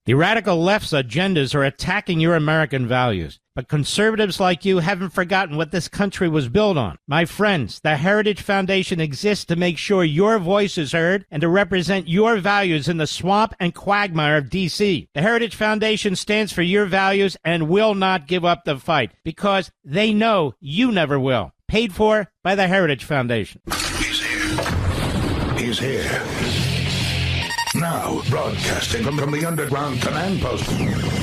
The radical left's agendas are attacking your American values. But conservatives like you haven't forgotten what this country was built on. My friends, the Heritage Foundation exists to make sure your voice is heard and to represent your values in the swamp and quagmire of D.C. The Heritage Foundation stands for your values and will not give up the fight because they know you never will. Paid for by the Heritage Foundation. He's here. He's here. Now, broadcasting from the underground command post,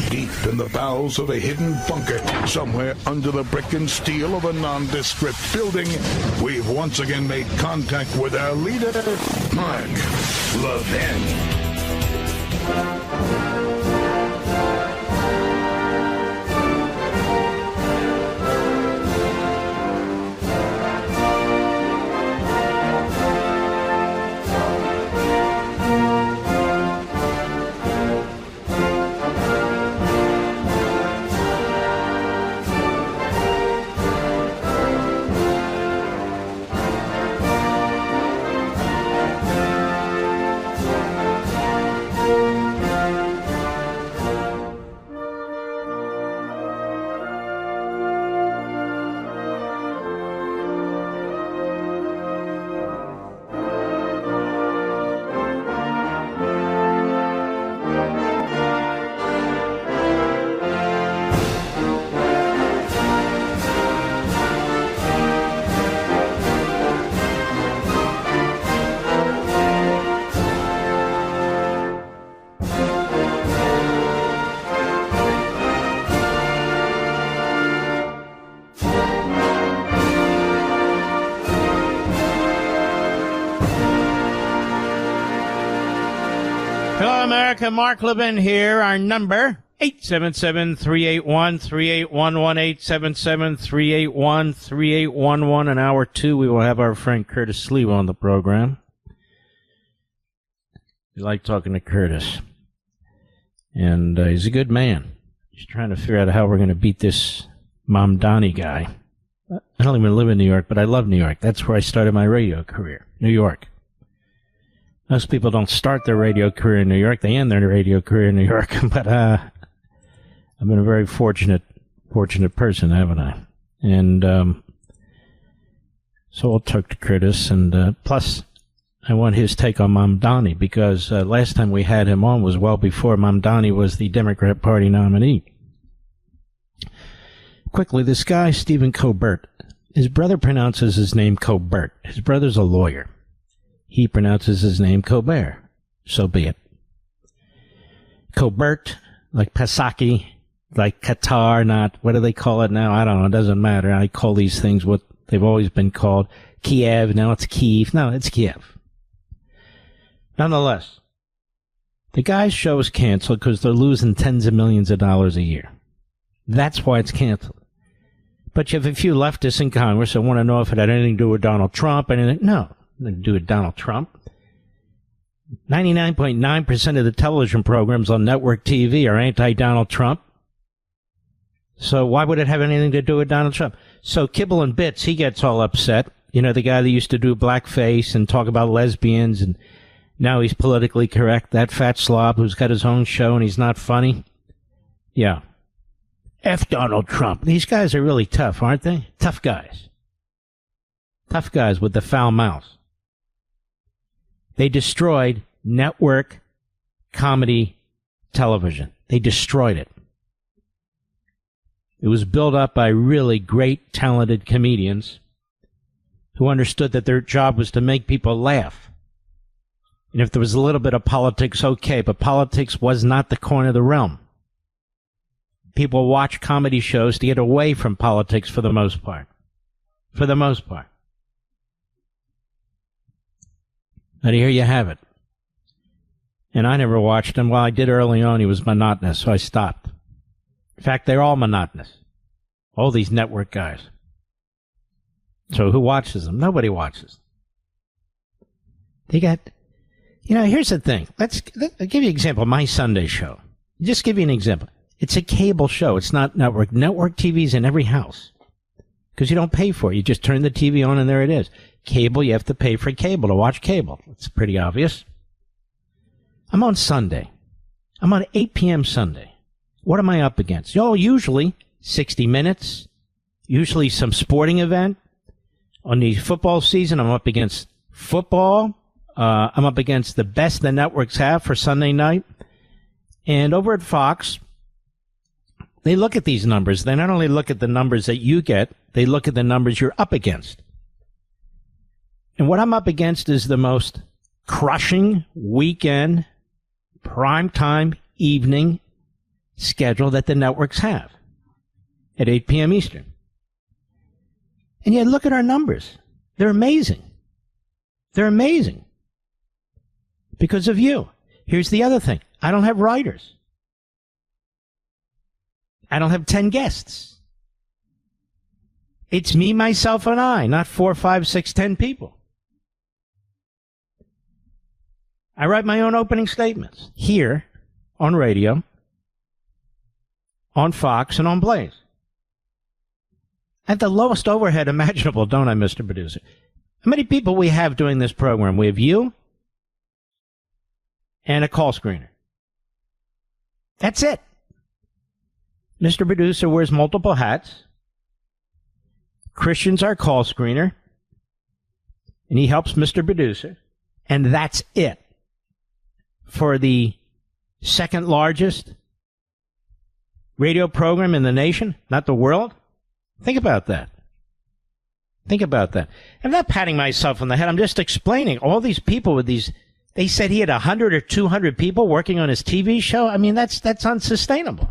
deep in the bowels of a hidden bunker, somewhere under the brick and steel of a nondescript building, we've once again made contact with our leader, Mark Levin. America, Mark Levin here. Our number, 877-381-3811, 877-381-3811. In hour two, we will have our friend Curtis Sleeve on the program. We like talking to Curtis. And he's a good man. He's trying to figure out how we're going to beat this Mamdani guy. I don't even live in New York, but I love New York. That's where I started my radio career, New York. Most people don't start their radio career in New York. They end their radio career in New York. But I've been a very fortunate person, haven't I? And so I'll talk to Curtis. And plus, I want his take on Mamdani because last time we had him on was well before Mamdani was the Democrat Party nominee. Quickly, this guy, Stephen Colbert, his brother pronounces his name Colbert. His brother's a lawyer. He pronounces his name Colbert. So be it. Colbert, like Pasaki, like Qatar, not, what do they call it now? I don't know. It doesn't matter. I call these things what they've always been called. Kiev. Now it's Kyiv. No, it's Kiev. Nonetheless, the guy's show is canceled because they're losing tens of millions of dollars a year. That's why it's canceled. But you have a few leftists in Congress that want to know if it had anything to do with Donald Trump. Anything. No. Nothing to do with Donald Trump. 99.9% of the television programs on network TV are anti-Donald Trump. So why would it have anything to do with Donald Trump? So Kibble and Bits, he gets all upset. You know, the guy that used to do blackface and talk about lesbians, and now he's politically correct. That fat slob who's got his own show and he's not funny. Yeah. F Donald Trump. These guys are really tough, aren't they? Tough guys. Tough guys with the foul mouths. They destroyed network comedy television. They destroyed it. It was built up by really great, talented comedians who understood that their job was to make people laugh. And if there was a little bit of politics, okay, but politics was not the coin of the realm. People watch comedy shows to get away from politics for the most part. For the most part. But here you have it. And I never watched him. Well, I did early on. He was monotonous, so I stopped. In fact, they're all monotonous. All these network guys. So who watches them? Nobody watches. They got, you know, here's the thing. I'll give you an example. My Sunday show. Just give you an example. It's a cable show. It's not network. Network TV's in every house. Because you don't pay for it. You just turn the TV on and there it is. Cable, you have to pay for cable to watch cable. It's pretty obvious. I'm on Sunday. I'm on 8 p.m. Sunday. What am I up against? Usually 60 Minutes, usually some sporting event. On the football season, I'm up against football. I'm up against the best the networks have for Sunday night. And over at Fox, they look at these numbers. They not only look at the numbers that you get, they look at the numbers you're up against. And what I'm up against is the most crushing weekend, primetime evening schedule that the networks have at 8 p.m. Eastern. And yet, look at our numbers. They're amazing. They're amazing. Because of you. Here's the other thing. I don't have writers. I don't have 10 guests. It's me, myself, and I, not 4, 5, 6, 10 people. I write my own opening statements here on radio, on Fox, and on Blaze. I have the lowest overhead imaginable, don't I, Mr. Producer? How many people we have doing this program? We have you and a call screener. That's it. Mr. Producer wears multiple hats. Christian's our call screener, and he helps Mr. Producer, and that's it. For the second largest radio program in the nation, not the world. Think about that. Think about that. I'm not patting myself on the head. I'm just explaining all these people with these. They said he had 100 or 200 people working on his TV show. I mean, that's unsustainable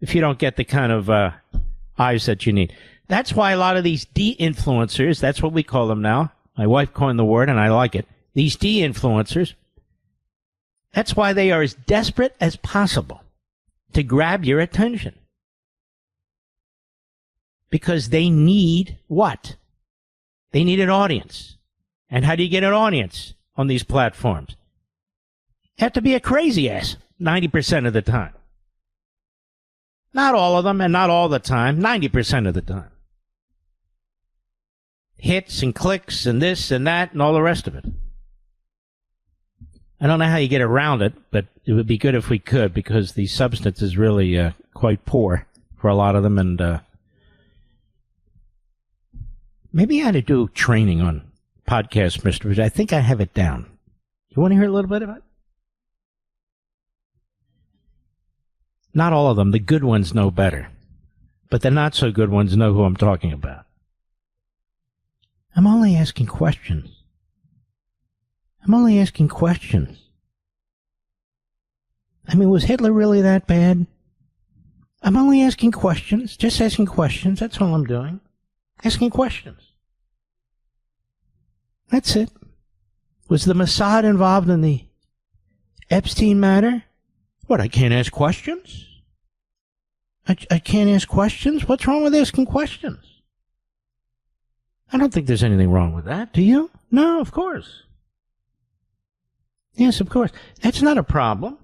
if you don't get the kind of eyes that you need. That's why a lot of these de-influencers, that's what we call them now. My wife coined the word, and I like it. These de-influencers, that's why they are as desperate as possible to grab your attention. Because they need what? They need an audience. And how do you get an audience on these platforms? You have to be a crazy ass 90% of the time. Not all of them and not all the time, 90% of the time. Hits and clicks and this and that and all the rest of it. I don't know how you get around it, but it would be good if we could, because the substance is really quite poor for a lot of them, and maybe I ought to do training on podcasts, Mr. Bridge. I think I have it down. You want to hear a little bit of it? Not all of them. The good ones know better. But the not-so-good ones know who I'm talking about. I'm only asking questions. I'm only asking questions. I mean, was Hitler really that bad? I'm only asking questions. Just asking questions. That's all I'm doing. Asking questions. That's it. Was the Mossad involved in the Epstein matter? What, I can't ask questions? I can't ask questions? What's wrong with asking questions? I don't think there's anything wrong with that. Do you? No, of course. Yes, of course. That's not a problem.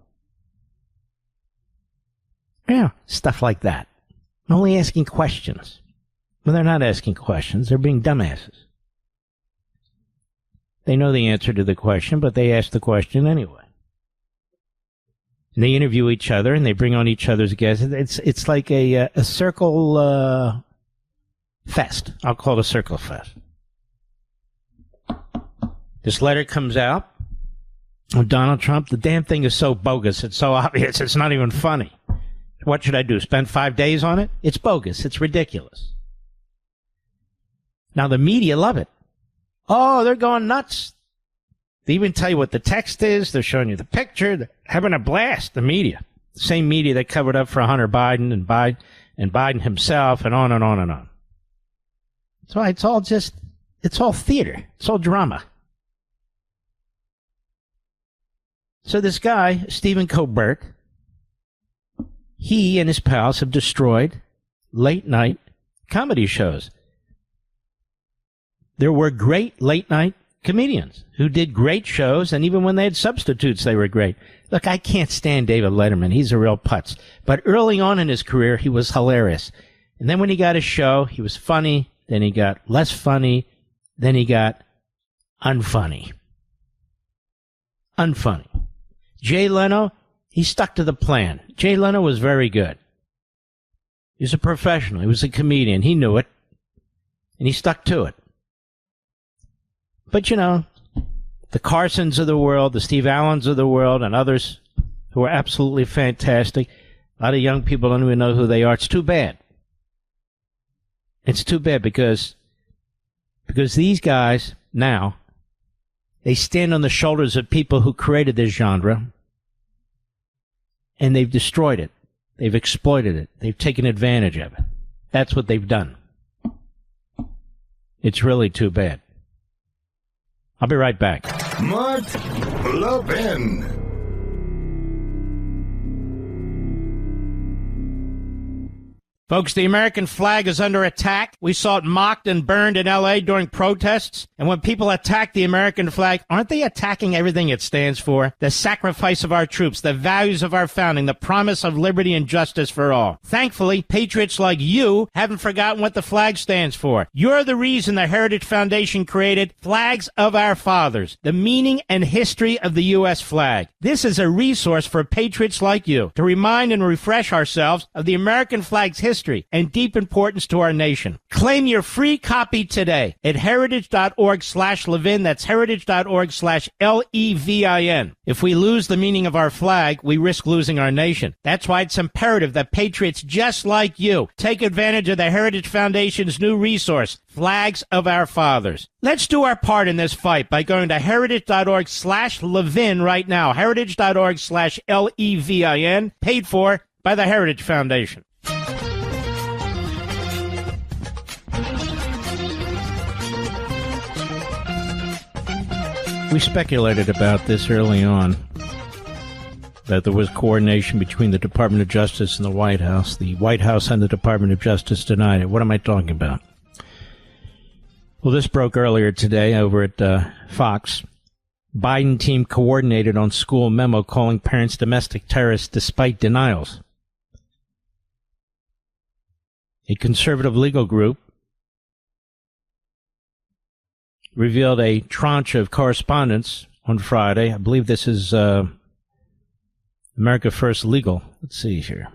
Yeah, stuff like that. I'm only asking questions. Well, they're not asking questions. They're being dumbasses. They know the answer to the question, but they ask the question anyway. And they interview each other, and they bring on each other's guests. It's like a circle fest. I'll call it a circle fest. This letter comes out of Donald Trump. The damn thing is so bogus. It's so obvious. It's not even funny. What should I do? Spend 5 days on it? It's bogus. It's ridiculous. Now, the media love it. Oh, they're going nuts. They even tell you what the text is. They're showing you the picture. They're having a blast, the media. The same media that covered up for Hunter Biden and Biden himself and on and on and on. So it's all theater. It's all drama. So this guy, Stephen Colbert, he and his pals have destroyed late-night comedy shows. There were great late-night comedians who did great shows, and even when they had substitutes, they were great. Look, I can't stand David Letterman. He's a real putz. But early on in his career, he was hilarious. And then when he got his show, he was funny. Then he got less funny. Then he got unfunny. Unfunny. Jay Leno, He stuck to the plan. Jay Leno was very good. He was a professional. He was a comedian. He knew it. And he stuck to it. But, you know, the Carsons of the world, the Steve Allens of the world, and others who are absolutely fantastic, a lot of young people don't even know who they are. It's too bad. It's too bad because these guys now, they stand on the shoulders of people who created this genre, and they've destroyed it. They've exploited it. They've taken advantage of it. That's what they've done. It's really too bad. I'll be right back. Mark Levin. Folks, the American flag is under attack. We saw it mocked and burned in L.A. during protests. And when people attack the American flag, aren't they attacking everything it stands for? The sacrifice of our troops, the values of our founding, the promise of liberty and justice for all. Thankfully, patriots like you haven't forgotten what the flag stands for. You're the reason the Heritage Foundation created Flags of Our Fathers, the meaning and history of the U.S. flag. This is a resource for patriots like you to remind and refresh ourselves of the American flag's history and deep importance to our nation. Claim your free copy today at heritage.org/Levin. That's heritage.org/LEVIN. If we lose the meaning of our flag, we risk losing our nation. That's why it's imperative that patriots just like you take advantage of the Heritage Foundation's new resource, Flags of Our Fathers. Let's do our part in this fight by going to heritage.org/Levin right now. heritage.org/LEVIN, paid for by the Heritage Foundation. We speculated about this early on, that there was coordination between the Department of Justice and the White House. The White House and the Department of Justice denied it. What am I talking about? Well, this broke earlier today over at Fox. Biden team coordinated on school memo calling parents domestic terrorists despite denials. A conservative legal group revealed a tranche of correspondence on Friday. I believe this is America First Legal. Let's see here.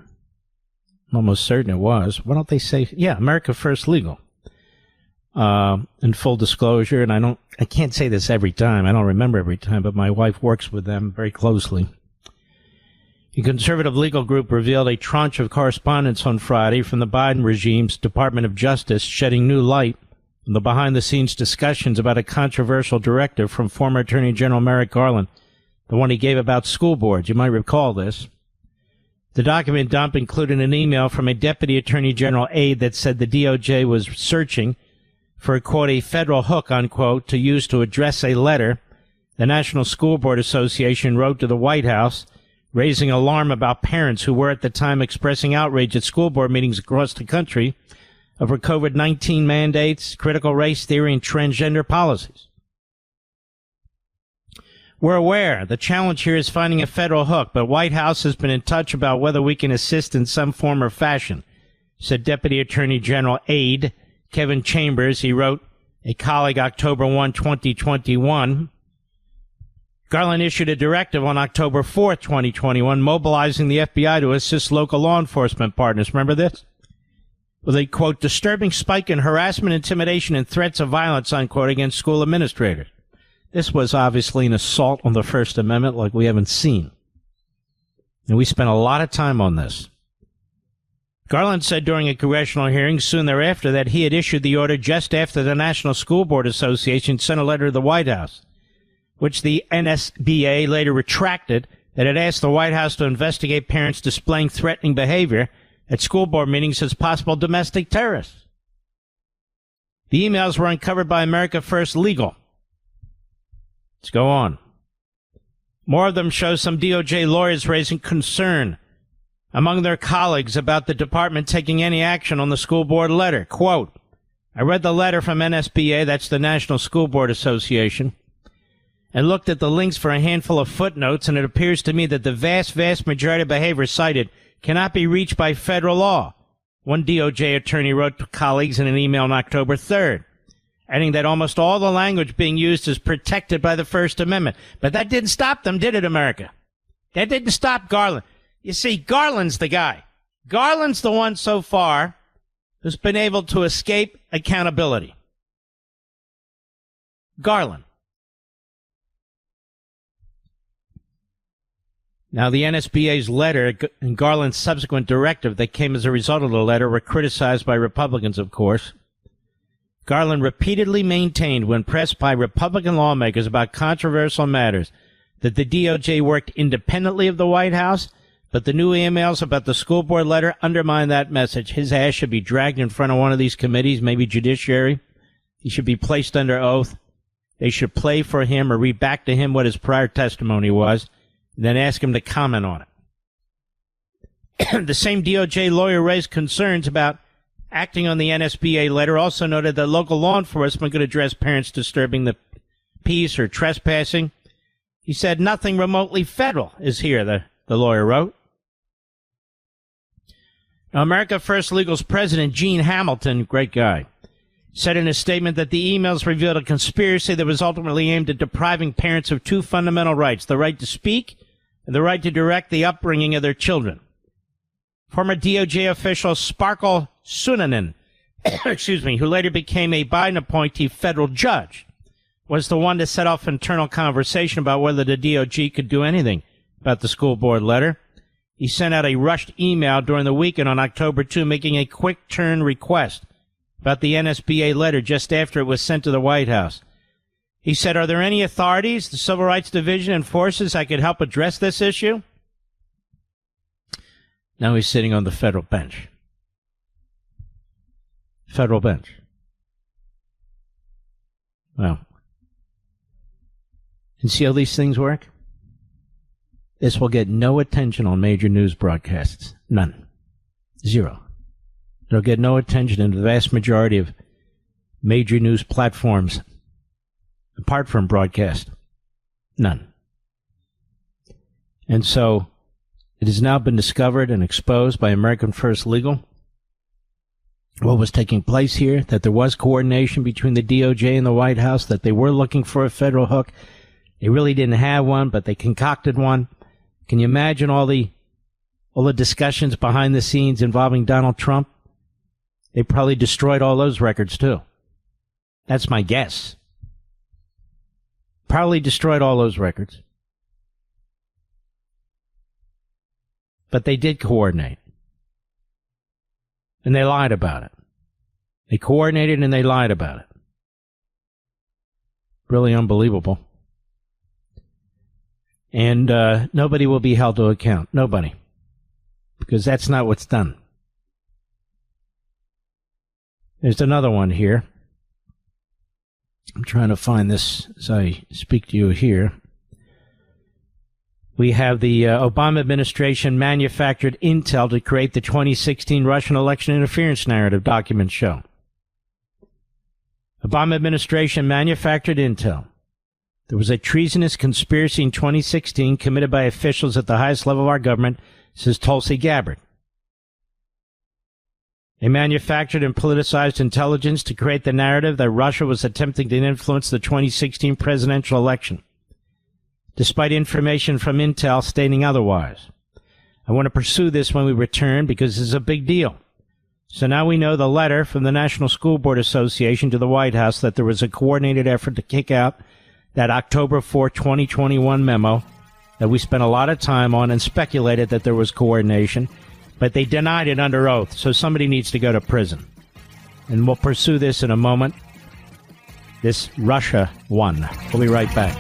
I'm almost certain it was. Why don't they say, yeah, America First Legal. In full disclosure, and I can't say this every time. I don't remember every time, but my wife works with them very closely. A conservative legal group revealed a tranche of correspondence on Friday from the Biden regime's Department of Justice, shedding new light on the behind-the-scenes discussions about a controversial directive from former Attorney General Merrick Garland, the one he gave about school boards. You might recall this. The document dump included an email from a Deputy Attorney General aide that said the DOJ was searching for, quote, a federal hook, unquote, to use to address a letter the National School Board Association wrote to the White House, raising alarm about parents who were at the time expressing outrage at school board meetings across the country over COVID-19 mandates, critical race theory, and transgender policies. We're aware the challenge here is finding a federal hook, but White House has been in touch about whether we can assist in some form or fashion, said Deputy Attorney General aide Kevin Chambers. He wrote a colleague October 1, 2021. Garland issued a directive on October 4, 2021, mobilizing the FBI to assist local law enforcement partners. Remember this? With a, quote, disturbing spike in harassment, intimidation, and threats of violence, unquote, against school administrators. This was obviously an assault on the First Amendment like we haven't seen. And we spent a lot of time on this. Garland said during a congressional hearing soon thereafter that he had issued the order just after the National School Board Association sent a letter to the White House, which the NSBA later retracted, that it asked the White House to investigate parents displaying threatening behavior at school board meetings as possible domestic terrorists. The emails were uncovered by America First Legal. Let's go on. More of them show some DOJ lawyers raising concern among their colleagues about the department taking any action on the school board letter. Quote, I read the letter from NSBA, that's the National School Board Association, and looked at the links for a handful of footnotes, and it appears to me that the vast majority of behavior cited cannot be reached by federal law. One DOJ attorney wrote to colleagues in an email on October 3rd, adding that almost all the language being used is protected by the First Amendment. But that didn't stop them, did it, America? That didn't stop Garland. You see, Garland's the guy. Garland's the one so far who's been able to escape accountability. Garland. Now, the NSBA's letter and Garland's subsequent directive that came as a result of the letter were criticized by Republicans, of course. Garland repeatedly maintained, when pressed by Republican lawmakers about controversial matters, that the DOJ worked independently of the White House, but the new emails about the school board letter undermine that message. His ass should be dragged in front of one of these committees, maybe judiciary. He should be placed under oath. They should play for him or read back to him what his prior testimony was, and then ask him to comment on it. The same DOJ lawyer raised concerns about acting on the NSBA letter, also noted that local law enforcement could address parents disturbing the peace or trespassing. He said nothing remotely federal is here, the lawyer wrote. Now, America First Legal's president, Gene Hamilton, great guy, said in a statement that the emails revealed a conspiracy that was ultimately aimed at depriving parents of two fundamental rights, the right to speak and the right to direct the upbringing of their children. Former DOJ official Sparkle Sunanen, who later became a Biden appointee federal judge, was the one to set off internal conversation about whether the DOJ could do anything about the school board letter. He sent out a rushed email during the weekend on October 2, making a quick turn request about the NSBA letter just after it was sent to the White House. He said, "Are there any authorities, the Civil Rights Division and forces that could help address this issue?" Now he's sitting on the federal bench. Federal bench. Well, and see how these things work? This will get no attention on major news broadcasts. None. Zero. It'll get no attention in the vast majority of major news platforms, apart from broadcast. None. And so it has now been discovered and exposed by American First Legal what was taking place here, that there was coordination between the DOJ and the White House, that they were looking for a federal hook. They really didn't have one, but they concocted one. Can you imagine all the discussions behind the scenes involving Donald Trump? They probably destroyed all those records, too. That's my guess. Probably destroyed all those records. But they did coordinate. And they lied about it. They coordinated and they lied about it. Really unbelievable. And nobody will be held to account. Nobody. Because that's not what's done. There's another one here. I'm trying to find this as I speak to you here. We have the Obama administration manufactured intel to create the 2016 Russian election interference narrative, documents show. Obama administration manufactured intel. There was a treasonous conspiracy in 2016 committed by officials at the highest level of our government, says Tulsi Gabbard. They manufactured and politicized intelligence to create the narrative that Russia was attempting to influence the 2016 presidential election, despite information from intel stating otherwise. I want to pursue this when we return because this is a big deal. So now we know the letter from the National School Board Association to the White House that there was a coordinated effort to kick out that October 4, 2021 memo that we spent a lot of time on and speculated that there was coordination, but they denied it under oath, so somebody needs to go to prison. And we'll pursue this in a moment. This Russia one. We'll be right back.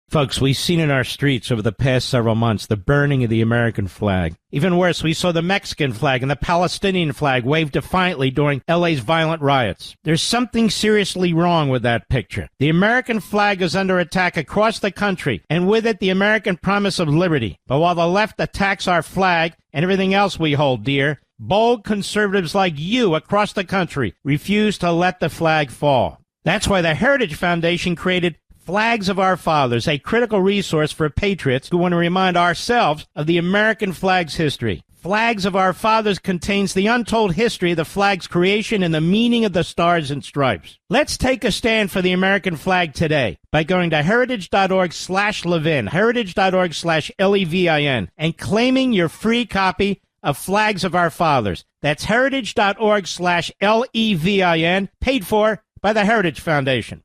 Folks, we've seen in our streets over the past several months the burning of the American flag. Even worse, we saw the Mexican flag and the Palestinian flag waved defiantly during LA's violent riots. There's something seriously wrong with that picture. The American flag is under attack across the country, and with it the American promise of liberty. But while the left attacks our flag and everything else we hold dear, bold conservatives like you across the country refuse to let the flag fall. That's why the Heritage Foundation created Flags of Our Fathers, a critical resource for patriots who want to remind ourselves of the American flag's history. Flags of Our Fathers contains the untold history of the flag's creation and the meaning of the stars and stripes. Let's take a stand for the American flag today by going to heritage.org/Levin, heritage.org/Levin, and claiming your free copy of Flags of Our Fathers. That's heritage.org/Levin, paid for by the Heritage Foundation.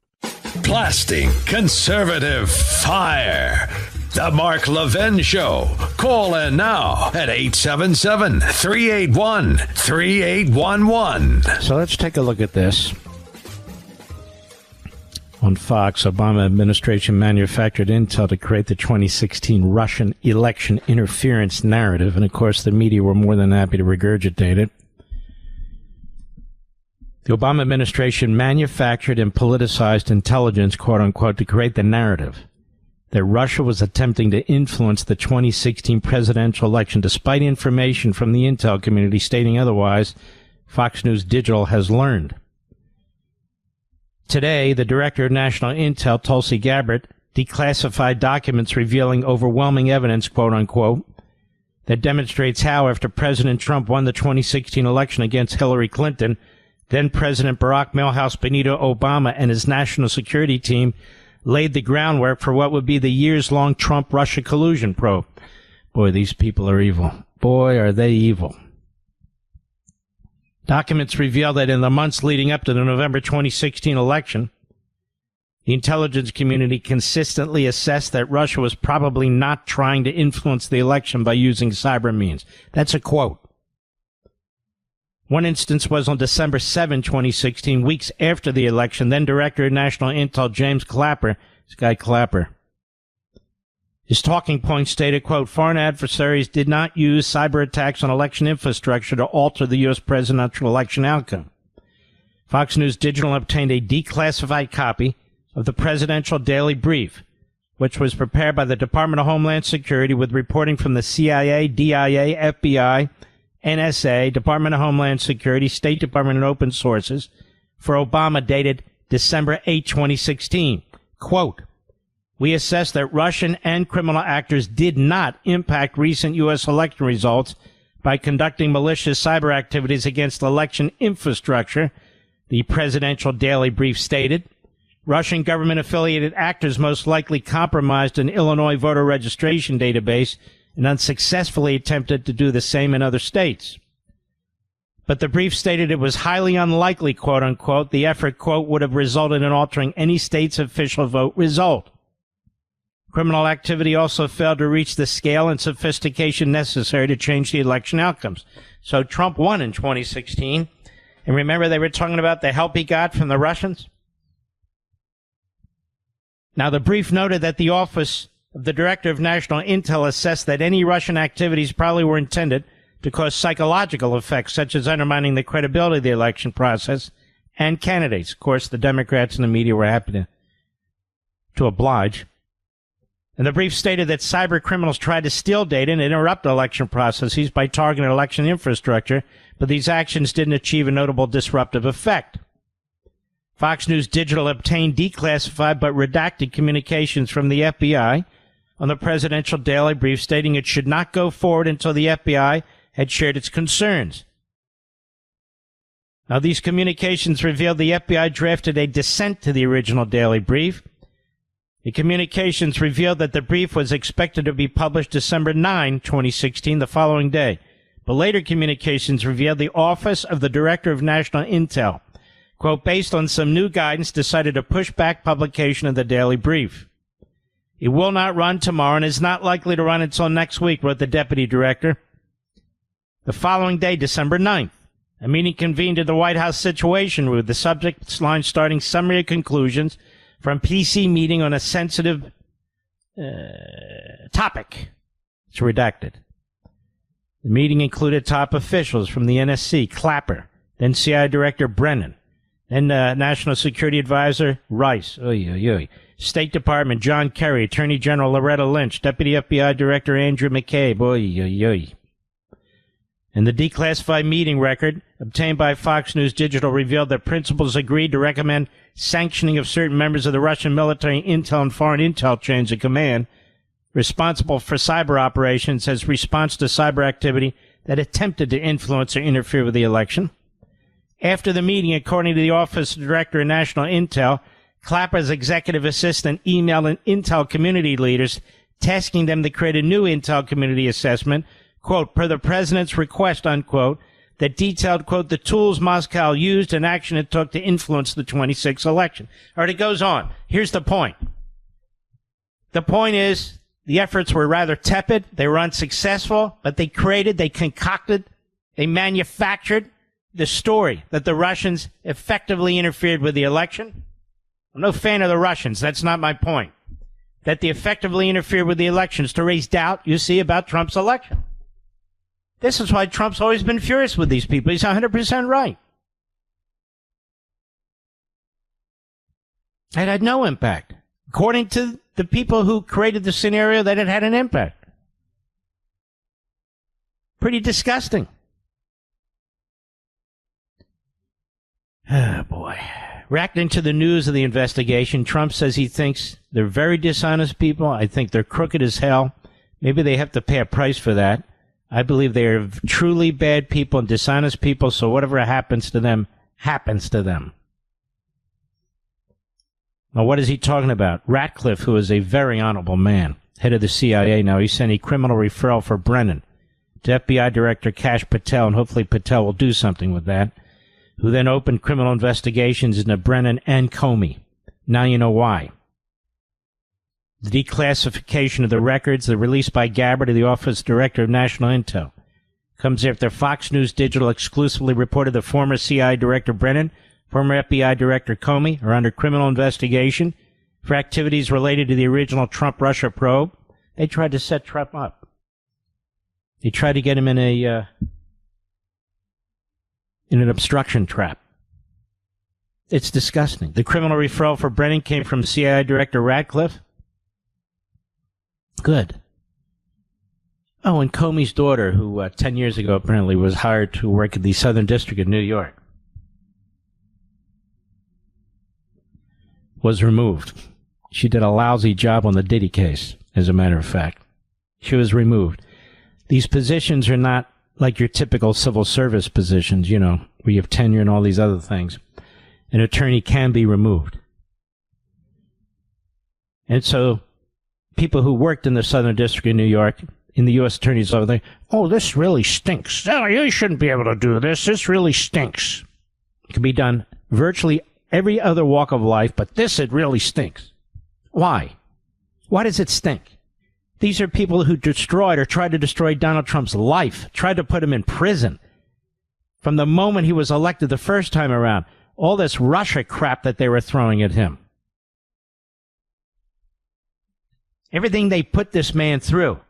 Blasting conservative fire. The Mark Levin Show. Call in now at 877-381-3811. So let's take a look at this. On Fox, Obama administration manufactured intel to create the 2016 Russian election interference narrative, and of course the media were more than happy to regurgitate it. The Obama administration manufactured and politicized intelligence, quote-unquote, to create the narrative that Russia was attempting to influence the 2016 presidential election, despite information from the intel community stating otherwise, Fox News Digital has learned. Today, the director of National Intel, Tulsi Gabbard, declassified documents revealing overwhelming evidence, quote-unquote, that demonstrates how, after President Trump won the 2016 election against Hillary Clinton, then President Barack Milhouse Benito Obama and his national security team laid the groundwork for what would be the years-long Trump-Russia collusion probe. Boy, these people are evil. Boy, are they evil. Documents reveal that in the months leading up to the November 2016 election, the intelligence community consistently assessed that Russia was probably not trying to influence the election by using cyber means. That's a quote. One instance was on December 7, 2016, weeks after the election. Then Director of National Intel James Clapper, this guy Clapper, his talking point stated, quote, foreign adversaries did not use cyber attacks on election infrastructure to alter the U.S. presidential election outcome. Fox News Digital obtained a declassified copy of the Presidential Daily Brief, which was prepared by the Department of Homeland Security with reporting from the CIA, DIA, FBI, NSA, Department of Homeland Security, State Department, and open sources for Obama, dated December 8, 2016. Quote, we assess that Russian and criminal actors did not impact recent U.S. election results by conducting malicious cyber activities against election infrastructure, the Presidential Daily Brief stated. Russian government-affiliated actors most likely compromised an Illinois voter registration database and unsuccessfully attempted to do the same in other states. But the brief stated it was highly unlikely, quote-unquote, the effort, quote, would have resulted in altering any state's official vote result. Criminal activity also failed to reach the scale and sophistication necessary to change the election outcomes. So Trump won in 2016. And remember, they were talking about the help he got from the Russians? Now, the brief noted that the Office of the Director of National Intel assessed that any Russian activities probably were intended to cause psychological effects, such as undermining the credibility of the election process and candidates. Of course, the Democrats and the media were happy to oblige. And the brief stated that cyber criminals tried to steal data and interrupt election processes by targeting election infrastructure, but these actions didn't achieve a notable disruptive effect. Fox News Digital obtained declassified but redacted communications from the FBI on the Presidential Daily Brief stating it should not go forward until the FBI had shared its concerns. Now, these communications revealed the FBI drafted a dissent to the original Daily Brief. The communications revealed that the brief was expected to be published December 9, 2016, the following day. But later communications revealed the Office of the Director of National Intel, quote, based on some new guidance, decided to push back publication of the Daily Brief. It will not run tomorrow and is not likely to run until next week, wrote the Deputy Director. The following day, December 9th, a meeting convened in the White House Situation Room with the subject line starting summary of conclusions from PC meeting on a sensitive topic. It's redacted. The meeting included top officials from the NSC, Clapper, then CIA Director Brennan, then National Security Advisor Rice, State Department John Kerry, Attorney General Loretta Lynch, Deputy FBI Director Andrew McCabe, And the declassified meeting record obtained by Fox News Digital revealed that principals agreed to recommend sanctioning of certain members of the Russian military intel and foreign intel chains of command responsible for cyber operations as response to cyber activity that attempted to influence or interfere with the election. After the meeting, according to the Office of Director of National Intel, Clapper's executive assistant emailed Intel community leaders tasking them to create a new Intel community assessment, quote, per the president's request, unquote, that detailed, quote, the tools Moscow used and action it took to influence the 26th election. All right, it goes on. Here's the point. The point is the efforts were rather tepid. They were unsuccessful, but they concocted, they manufactured the story that the Russians effectively interfered with the election. I'm no fan of the Russians. That's not my point. That they effectively interfered with the elections to raise doubt, you see, about Trump's election. This is why Trump's always been furious with these people. He's 100% right. It had no impact. According to the people who created the scenario, that it had an impact. Pretty disgusting. Oh, boy. Reacting to the news of the investigation, Trump says he thinks they're very dishonest people. I think they're crooked as hell. Maybe they have to pay a price for that. I believe they are truly bad people and dishonest people, so whatever happens to them, happens to them. Now, what is he talking about? Ratcliffe, who is a very honorable man, head of the CIA now, he sent a criminal referral for Brennan to FBI Director Kash Patel, and hopefully Patel will do something with that, who then opened criminal investigations into Brennan and Comey. Now you know why. The declassification of the records, the release by Gabbard of the Office Director of National Intel, comes after Fox News Digital exclusively reported the former CIA Director Brennan, former FBI Director Comey are under criminal investigation for activities related to the original Trump-Russia probe. They tried to set Trump up. They tried to get him in an obstruction trap. It's disgusting. The criminal referral for Brennan came from CIA Director Ratcliffe. Good. Oh, and Comey's daughter, who 10 years ago apparently was hired to work at the Southern District of New York, was removed. She did a lousy job on the Diddy case, as a matter of fact. She was removed. These positions are not like your typical civil service positions, you know, where you have tenure and all these other things. An attorney can be removed. And so people who worked in the Southern District of New York, in the U.S. Attorney's Office, oh, this really stinks. Oh, you shouldn't be able to do this. This really stinks. It can be done virtually every other walk of life, but this, it really stinks. Why? Why does it stink? These are people who destroyed or tried to destroy Donald Trump's life, tried to put him in prison. From the moment he was elected the first time around, all this Russia crap that they were throwing at him. Everything they put this man through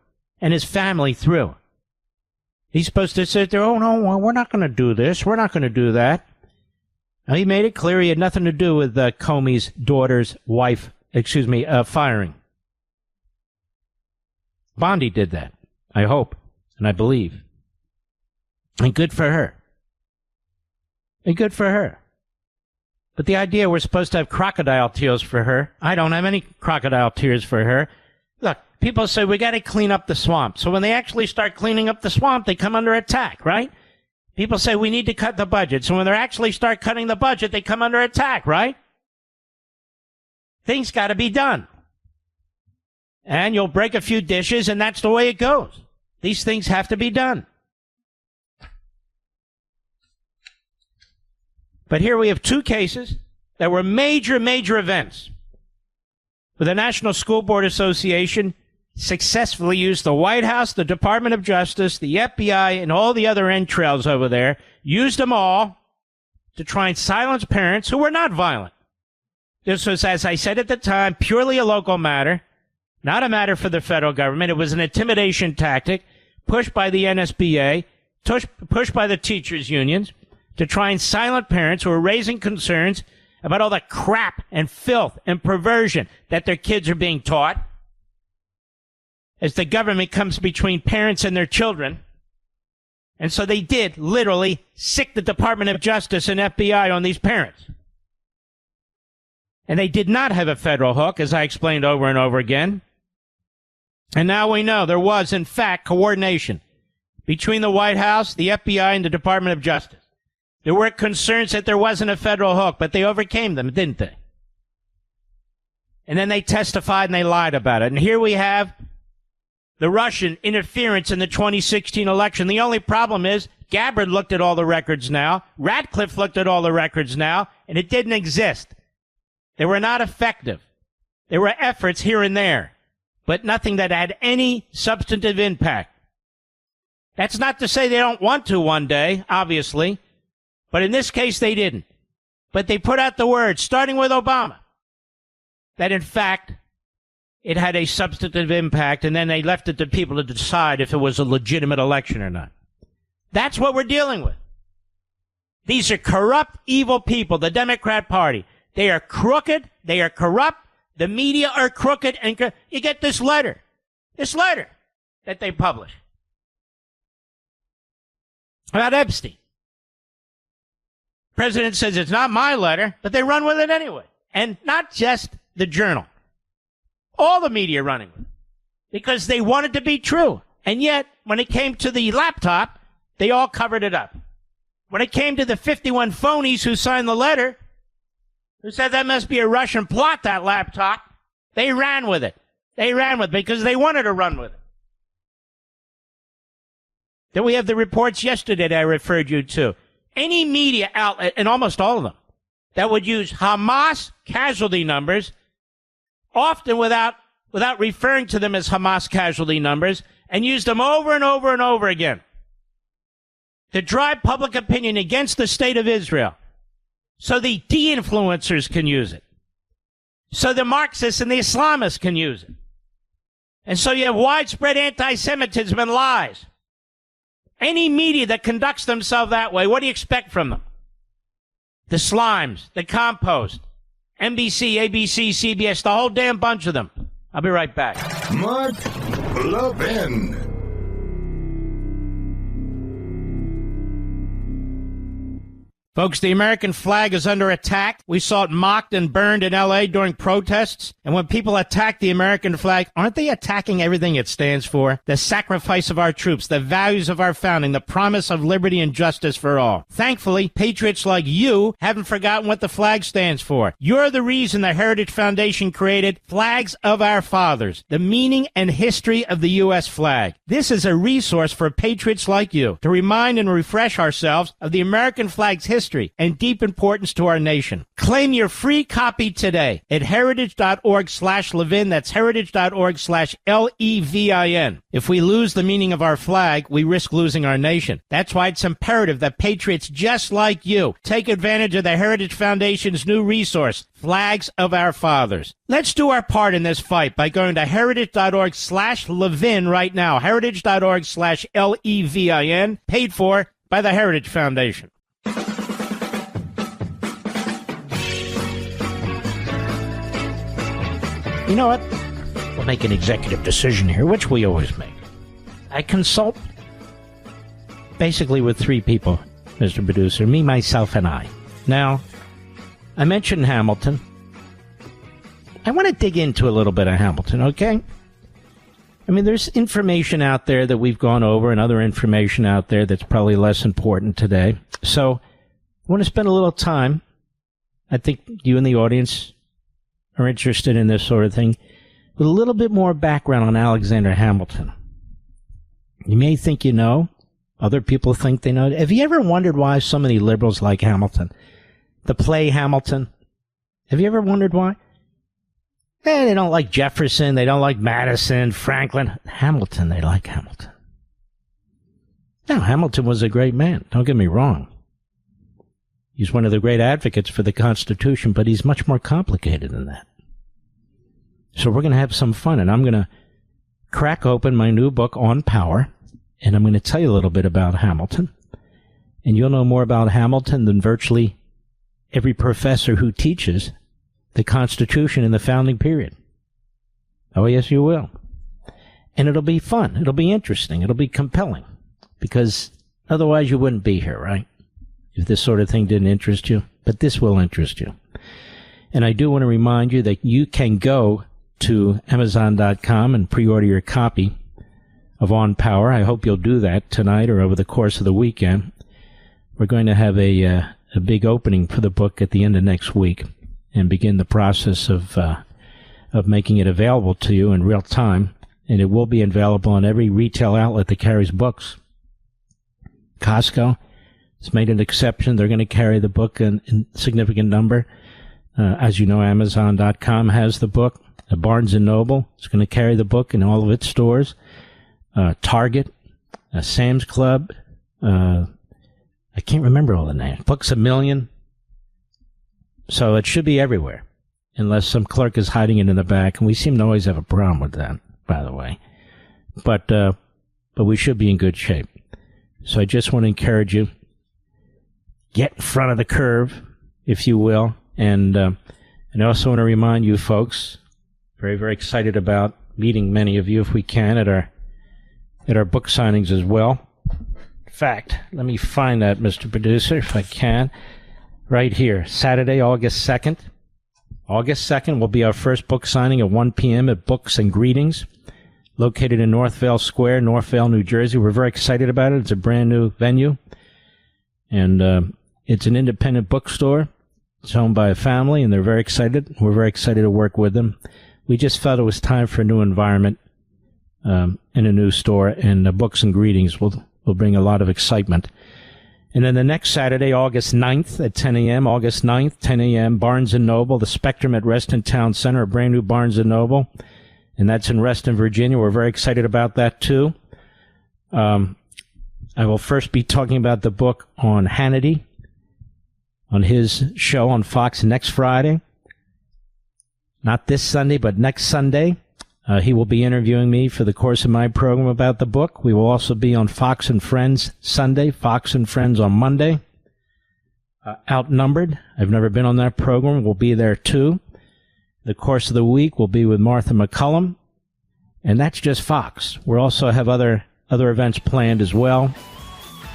and his family through. He's supposed to sit there, oh, no, we're not going to do this. We're not going to do that. Now, he made it clear he had nothing to do with Comey's daughter's firing. Bondi did that, I hope, and I believe. And good for her. And good for her. But the idea we're supposed to have crocodile tears for her, I don't have any crocodile tears for her. Look, people say we got to clean up the swamp. So when they actually start cleaning up the swamp, they come under attack, right? People say we need to cut the budget. So when they actually start cutting the budget, they come under attack, right? Things got to be done. And you'll break a few dishes, and that's the way it goes. These things have to be done. But here we have two cases that were major, major events. Where the National School Board Association successfully used the White House, the Department of Justice, the FBI, and all the other entrails over there, used them all to try and silence parents who were not violent. This was, as I said at the time, purely a local matter. Not a matter for the federal government. It was an intimidation tactic pushed by the NSBA, pushed by the teachers' unions to try and silence parents who were raising concerns about all the crap and filth and perversion that their kids are being taught as the government comes between parents and their children. And so they did literally sick the Department of Justice and FBI on these parents. And they did not have a federal hook, as I explained over and over again. And now we know there was, in fact, coordination between the White House, the FBI, and the Department of Justice. There were concerns that there wasn't a federal hook, but they overcame them, didn't they? And then they testified and they lied about it. And here we have the Russian interference in the 2016 election. The only problem is Gabbard looked at all the records now. Ratcliffe looked at all the records now, and it didn't exist. They were not effective. There were efforts here and there, but nothing that had any substantive impact. That's not to say they don't want to one day, obviously, but in this case they didn't. But they put out the word, starting with Obama, that in fact it had a substantive impact, and then they left it to people to decide if it was a legitimate election or not. That's what we're dealing with. These are corrupt, evil people, the Democrat Party. They are crooked, they are corrupt, the media are crooked, and you get this letter that they publish about Epstein. President says it's not my letter, but they run with it anyway. And not just the Journal. All the media running with it. Because they want it to be true. And yet, when it came to the laptop, they all covered it up. When it came to the 51 phonies who signed the letter, who said that must be a Russian plot, that laptop, they ran with it. They ran with it because they wanted to run with it. Then we have the reports yesterday that I referred you to. Any media outlet, and almost all of them, that would use Hamas casualty numbers, often without referring to them as Hamas casualty numbers, and use them over and over and over again to drive public opinion against the state of Israel. So the de-influencers can use it. So the Marxists and the Islamists can use it. And so you have widespread anti-Semitism and lies. Any media that conducts themselves that way, what do you expect from them? The Slimes, the Compost, NBC, ABC, CBS, the whole damn bunch of them. I'll be right back. Mark Levin. Folks, the American flag is under attack. We saw it mocked and burned in L.A. during protests. And when people attack the American flag, aren't they attacking everything it stands for? The sacrifice of our troops, the values of our founding, the promise of liberty and justice for all. Thankfully, patriots like you haven't forgotten what the flag stands for. You're the reason the Heritage Foundation created Flags of Our Fathers, the meaning and history of the U.S. flag. This is a resource for patriots like you to remind and refresh ourselves of the American flag's history and deep importance to our nation. Claim your free copy today at heritage.org/Levin. That's heritage.org/LEVIN. If we lose the meaning of our flag, we risk losing our nation. That's why it's imperative that patriots just like you take advantage of the Heritage Foundation's new resource, Flags of Our Fathers. Let's do our part in this fight by going to heritage.org/Levin right now. Heritage.org/LEVIN, paid for by the Heritage Foundation. You know what? We'll make an executive decision here, which we always make. I consult basically with three people, Mr. Producer, me, myself, and I. Now, I mentioned Hamilton. I want to dig into a little bit of Hamilton, okay? I mean, there's information out there that we've gone over and other information out there that's probably less important today. So I want to spend a little time. I think you in the audience are interested in this sort of thing, with a little bit more background on Alexander Hamilton. You may think you know. Other people think they know. Have you ever wondered why so many liberals like Hamilton? The play Hamilton. Have you ever wondered why? They don't like Jefferson. They don't like Madison, Franklin. Hamilton, they like Hamilton. Now, Hamilton was a great man. Don't get me wrong. He's one of the great advocates for the Constitution, but he's much more complicated than that. So we're going to have some fun, and I'm going to crack open my new book on power, and I'm going to tell you a little bit about Hamilton. And you'll know more about Hamilton than virtually every professor who teaches the Constitution in the founding period. Oh, yes, you will. And it'll be fun. It'll be interesting. It'll be compelling, because otherwise you wouldn't be here, right? If this sort of thing didn't interest you. But this will interest you. And I do want to remind you that you can go to Amazon.com and pre-order your copy On Power. I hope you'll do that tonight or over the course of the weekend. We're going to have a big opening for the book at the end of next week and begin the process of making it available to you in real time. And it will be available on every retail outlet that carries books. Costco has made an exception. They're going to carry the book in significant number. As you know, Amazon.com has the book. Barnes & Noble is going to carry the book in all of its stores. Target, Sam's Club, I can't remember all the names. Books A Million. So it should be everywhere, unless some clerk is hiding it in the back, and we seem to always have a problem with that, by the way. But we should be in good shape. So I just want to encourage you, get in front of the curve, if you will, and I also want to remind you folks, very, very excited about meeting many of you, if we can, at our book signings as well. In fact, let me find that, Mr. Producer, if I can. Right here, Saturday, August 2nd. August 2nd will be our first book signing at 1 p.m. at Books and Greetings, located in Northvale Square, Northvale, New Jersey. We're very excited about it. It's a brand new venue, and it's an independent bookstore. It's owned by a family, and they're very excited. We're very excited to work with them. We just felt it was time for a new environment in a new store, and Books and Greetings will bring a lot of excitement. And then the next Saturday, August 9th at 10 a.m., August 9th, 10 a.m., Barnes & Noble, the Spectrum at Reston Town Center, a brand new Barnes & Noble, and that's in Reston, Virginia. We're very excited about that, too. I will first be talking about the book on Hannity, on his show on Fox next Friday. Not this Sunday, but next Sunday. He will be interviewing me for the course of my program about the book. We will also be on Fox and Friends Sunday, Fox and Friends on Monday. Outnumbered. I've never been on that program. We'll be there, too. The course of the week will be with Martha McCullum, and that's just Fox. We'll also have other events planned as well.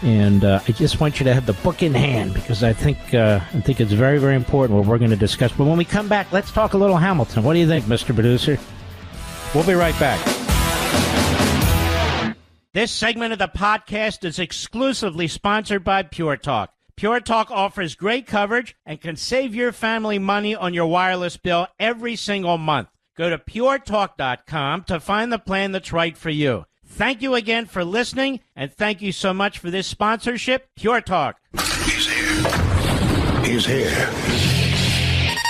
And I just want you to have the book in hand, because I think it's very, very important what we're going to discuss. But when we come back, let's talk a little Hamilton. What do you think, Mr. Producer? We'll be right back. This segment of the podcast is exclusively sponsored by Pure Talk. Pure Talk offers great coverage and can save your family money on your wireless bill every single month. Go to puretalk.com to find the plan that's right for you. Thank you again for listening, and thank you so much for this sponsorship, Pure Talk. He's here. He's here.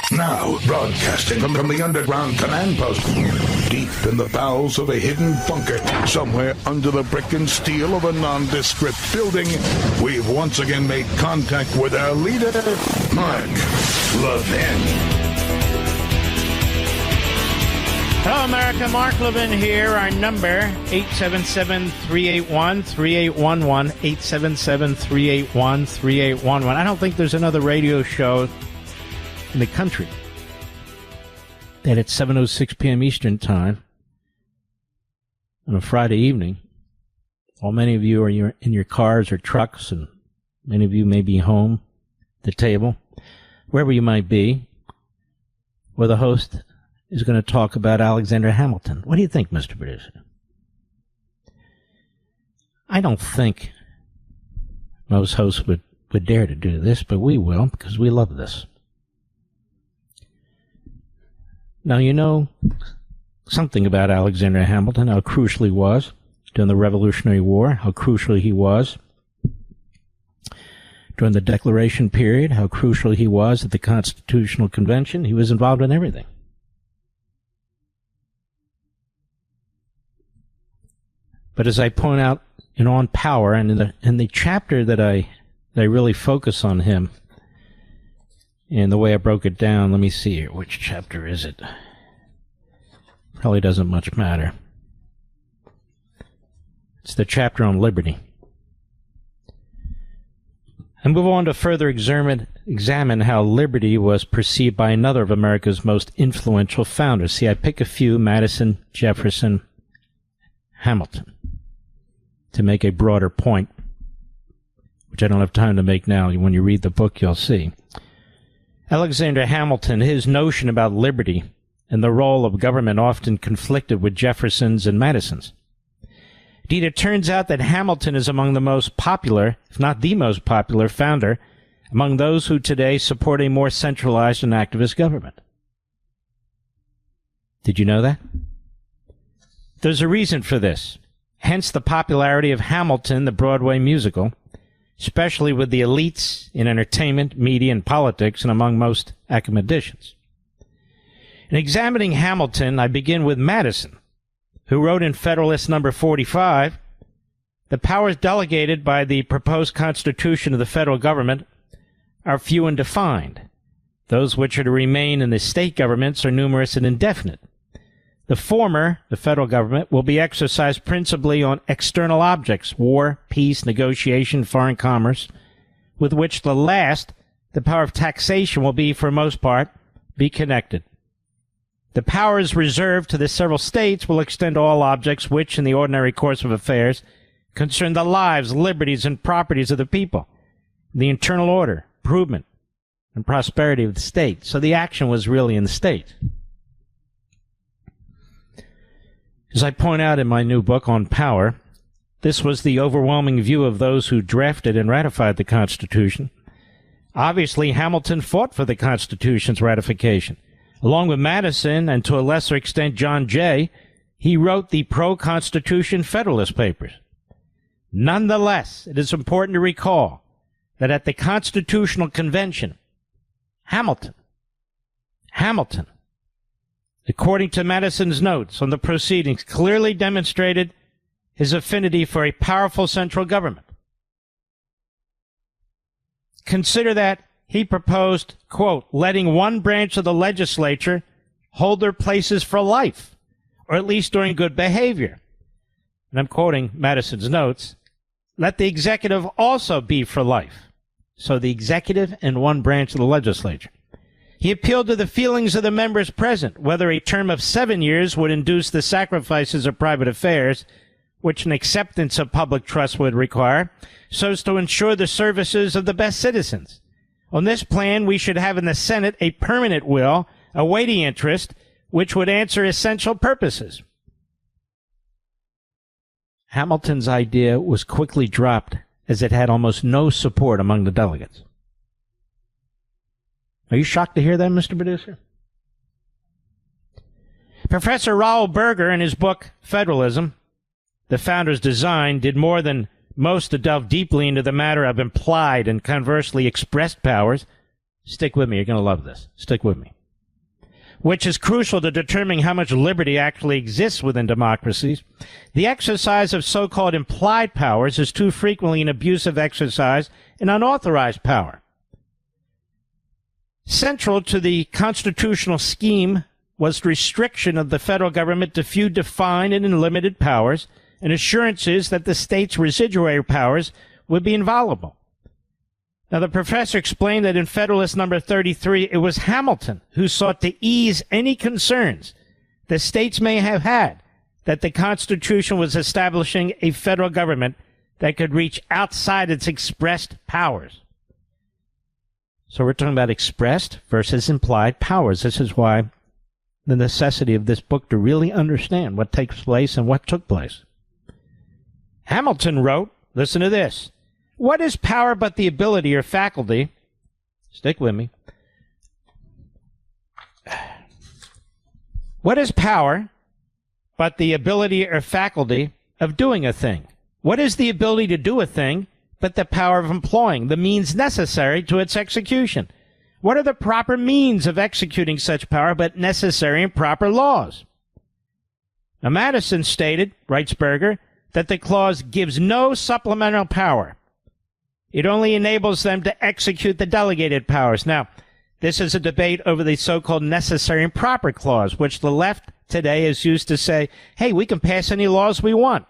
Now, broadcasting from the underground command post, deep in the bowels of a hidden bunker, somewhere under the brick and steel of a nondescript building, we've once again made contact with our leader, Mark Levin. Hello, America. Mark Levin here. Our number, 877-381-3811, 877-381-3811. I don't think there's another radio show in the country that at 7:06 p.m. Eastern Time on a Friday evening, while many of you are in your cars or trucks, and many of you may be home, at the table, wherever you might be, where the host is going to talk about Alexander Hamilton. What do you think, Mr. Producer? I don't think most hosts would dare to do this, but we will, because we love this. Now, you know something about Alexander Hamilton, how crucial he was during the Revolutionary War, how crucial he was during the Declaration period, how crucial he was at the Constitutional Convention. He was involved in everything. But as I point out in On Power, and in the chapter that I really focus on him, and the way I broke it down, let me see here, which chapter is it? Probably doesn't much matter. It's the chapter on liberty. I move on to further examine how liberty was perceived by another of America's most influential founders. See, I pick a few: Madison, Jefferson, Hamilton, to make a broader point, which I don't have time to make now. When you read the book, you'll see. Alexander Hamilton, his notion about liberty and the role of government often conflicted with Jefferson's and Madison's. Indeed, it turns out that Hamilton is among the most popular, if not the most popular, founder among those who today support a more centralized and activist government. Did you know that? There's a reason for this, hence the popularity of Hamilton, the Broadway musical, especially with the elites in entertainment, media, and politics, and among most academicians. In examining Hamilton, I begin with Madison, who wrote in Federalist number 45, "The powers delegated by the proposed Constitution of the federal government are few and defined. Those which are to remain in the state governments are numerous and indefinite. The former, the federal government, will be exercised principally on external objects, war, peace, negotiation, foreign commerce, with which the last, the power of taxation, will be, for most part, be connected. The powers reserved to the several states will extend to all objects which, in the ordinary course of affairs, concern the lives, liberties, and properties of the people, the internal order, improvement, and prosperity of the state." So the action was really in the state. As I point out in my new book on power, this was the overwhelming view of those who drafted and ratified the Constitution. Obviously, Hamilton fought for the Constitution's ratification. Along with Madison, and to a lesser extent John Jay, he wrote the pro-Constitution Federalist Papers. Nonetheless, it is important to recall that at the Constitutional Convention, Hamilton, according to Madison's notes on the proceedings, clearly demonstrated his affinity for a powerful central government. Consider that he proposed, quote, "letting one branch of the legislature hold their places for life, or at least during good behavior." And I'm quoting Madison's notes, "let the executive also be for life." So the executive and one branch of the legislature. He appealed to the feelings of the members present, whether a term of 7 years would induce the sacrifices of private affairs, which an acceptance of public trust would require, so as to ensure the services of the best citizens. On this plan, we should have in the Senate a permanent will, a weighty interest, which would answer essential purposes. Hamilton's idea was quickly dropped, as it had almost no support among the delegates. Are you shocked to hear that, Mr. Producer? Professor Raoul Berger, in his book Federalism, The Founder's Design, did more than most to delve deeply into the matter of implied and conversely expressed powers. Stick with me, you're going to love this. Stick with me. Which is crucial to determining how much liberty actually exists within democracies. The exercise of so-called implied powers is too frequently an abusive exercise in unauthorized power. Central to the constitutional scheme was restriction of the federal government to few defined and unlimited powers, and assurances that the state's residuary powers would be inviolable. Now, the professor explained that in Federalist number 33, it was Hamilton who sought to ease any concerns the states may have had that the Constitution was establishing a federal government that could reach outside its expressed powers. So we're talking about expressed versus implied powers. This is why the necessity of this book to really understand what takes place and what took place. Hamilton wrote, listen to this, "What is power but the ability or faculty," stick with me, "what is power but the ability or faculty of doing a thing? What is the ability to do a thing but the power of employing the means necessary to its execution? What are the proper means of executing such power but necessary and proper laws?" Now, Madison stated, writes Berger, that the clause gives no supplemental power. It only enables them to execute the delegated powers. Now, this is a debate over the so-called necessary and proper clause, which the left today is used to say, hey, we can pass any laws we want.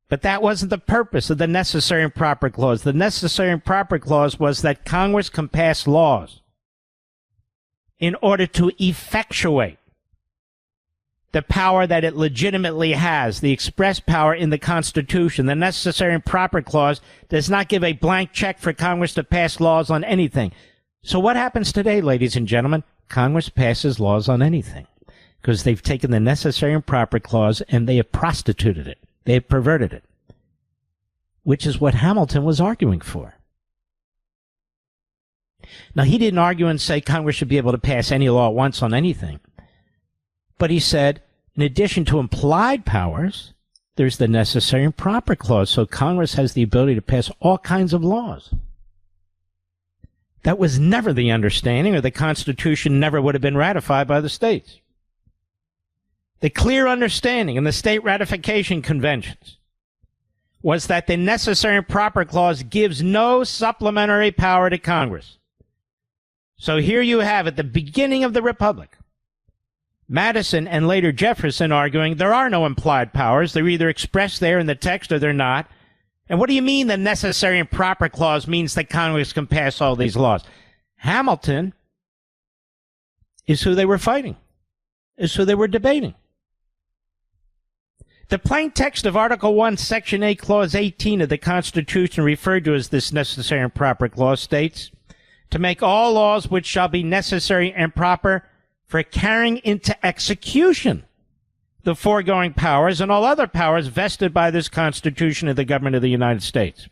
But that wasn't the purpose of the necessary and proper clause. The necessary and proper clause was that Congress can pass laws in order to effectuate the power that it legitimately has, the express power in the Constitution. The necessary and proper clause does not give a blank check for Congress to pass laws on anything. So what happens today, ladies and gentlemen? Congress passes laws on anything because they've taken the necessary and proper clause and they have prostituted it. They had perverted it, which is what Hamilton was arguing for. Now, he didn't argue and say Congress should be able to pass any law at once on anything. But he said, in addition to implied powers, there's the necessary and proper clause, so Congress has the ability to pass all kinds of laws. That was never the understanding, or the Constitution never would have been ratified by the states. The clear understanding in the state ratification conventions was that the necessary and proper clause gives no supplementary power to Congress. So here you have, at the beginning of the Republic, Madison and later Jefferson arguing there are no implied powers. They're either expressed there in the text or they're not. And what do you mean the necessary and proper clause means that Congress can pass all these laws? Hamilton is who they were fighting, is who they were debating. The plain text of Article 1, Section 8, Clause 18 of the Constitution, referred to as this necessary and proper clause, states, to make all laws which shall be necessary and proper for carrying into execution the foregoing powers and all other powers vested by this Constitution of the government of the United States.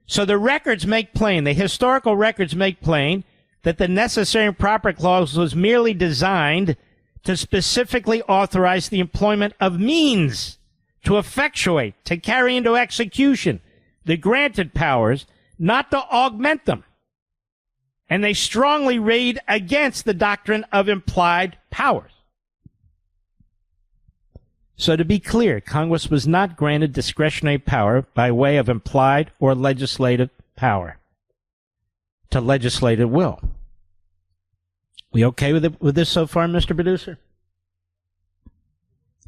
So the records make plain, the historical records make plain, that the necessary and proper clause was merely designed to specifically authorize the employment of means to effectuate, to carry into execution the granted powers, not to augment them. And they strongly railed against the doctrine of implied powers. So to be clear, Congress was not granted discretionary power by way of implied or legislative power to legislate at will. We okay with this so far, Mr. Producer?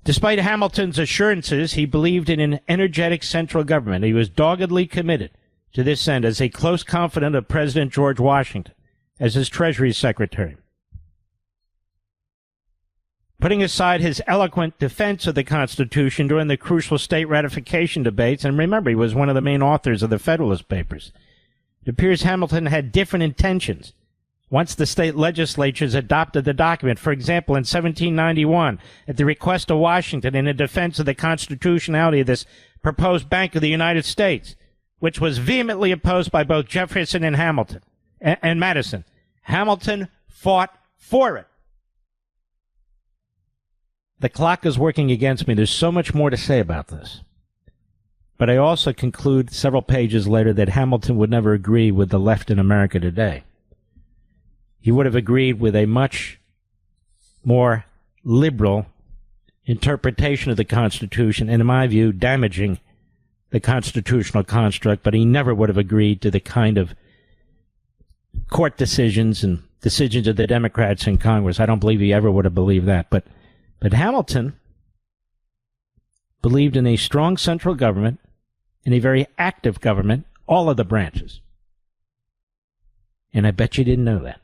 Despite Hamilton's assurances, he believed in an energetic central government. He was doggedly committed to this end as a close confidant of President George Washington as his Treasury Secretary. Putting aside his eloquent defense of the Constitution during the crucial state ratification debates, and remember, he was one of the main authors of the Federalist Papers, it appears Hamilton had different intentions once the state legislatures adopted the document. For example, in 1791, at the request of Washington in a defense of the constitutionality of this proposed Bank of the United States, which was vehemently opposed by both Jefferson and Hamilton and Madison, Hamilton fought for it. The clock is working against me. There's so much more to say about this. But I also conclude several pages later that Hamilton would never agree with the left in America today. He would have agreed with a much more liberal interpretation of the Constitution, and in my view, damaging the constitutional construct, but he never would have agreed to the kind of court decisions and decisions of the Democrats in Congress. I don't believe he ever would have believed that. But Hamilton believed in a strong central government, in a very active government, all of the branches. And I bet you didn't know that.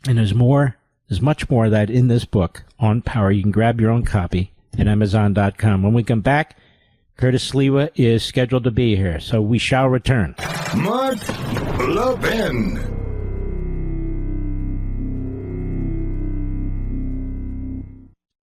And there's much more of that in this book on power. You can grab your own copy at Amazon.com. When we come back, Curtis Sliwa is scheduled to be here, so we shall return. Mark Levin.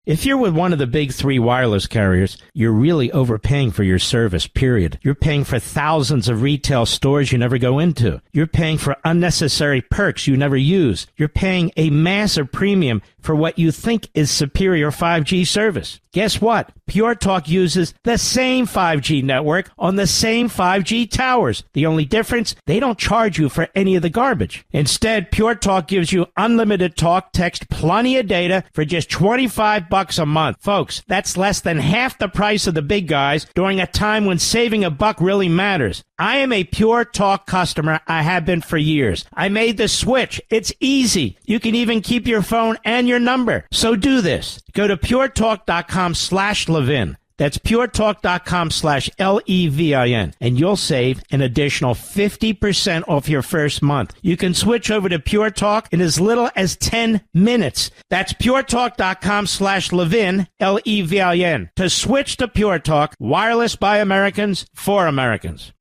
If you're with one of the big three wireless carriers, you're really overpaying for your service, period. You're paying for thousands of retail stores you never go into. You're paying for unnecessary perks you never use. You're paying a massive premium for what you think is superior 5G service. Guess what? Pure Talk uses the same 5G network on the same 5G towers. The only difference, they don't charge you for any of the garbage. Instead, Pure Talk gives you unlimited talk, text, plenty of data for just $25 a month. Folks, that's less than half the price of the big guys during a time when saving a buck really matters. I am a Pure Talk customer. I have been for years. I made the switch. It's easy. You can even keep your phone and your number. So do this. Go to puretalk.com/Levin. That's puretalk.com/Levin. And you'll save an additional 50% off your first month. You can switch over to Pure Talk in as little as 10 minutes. That's puretalk.com/Levin, Levin. To switch to Pure Talk, wireless by Americans, for Americans.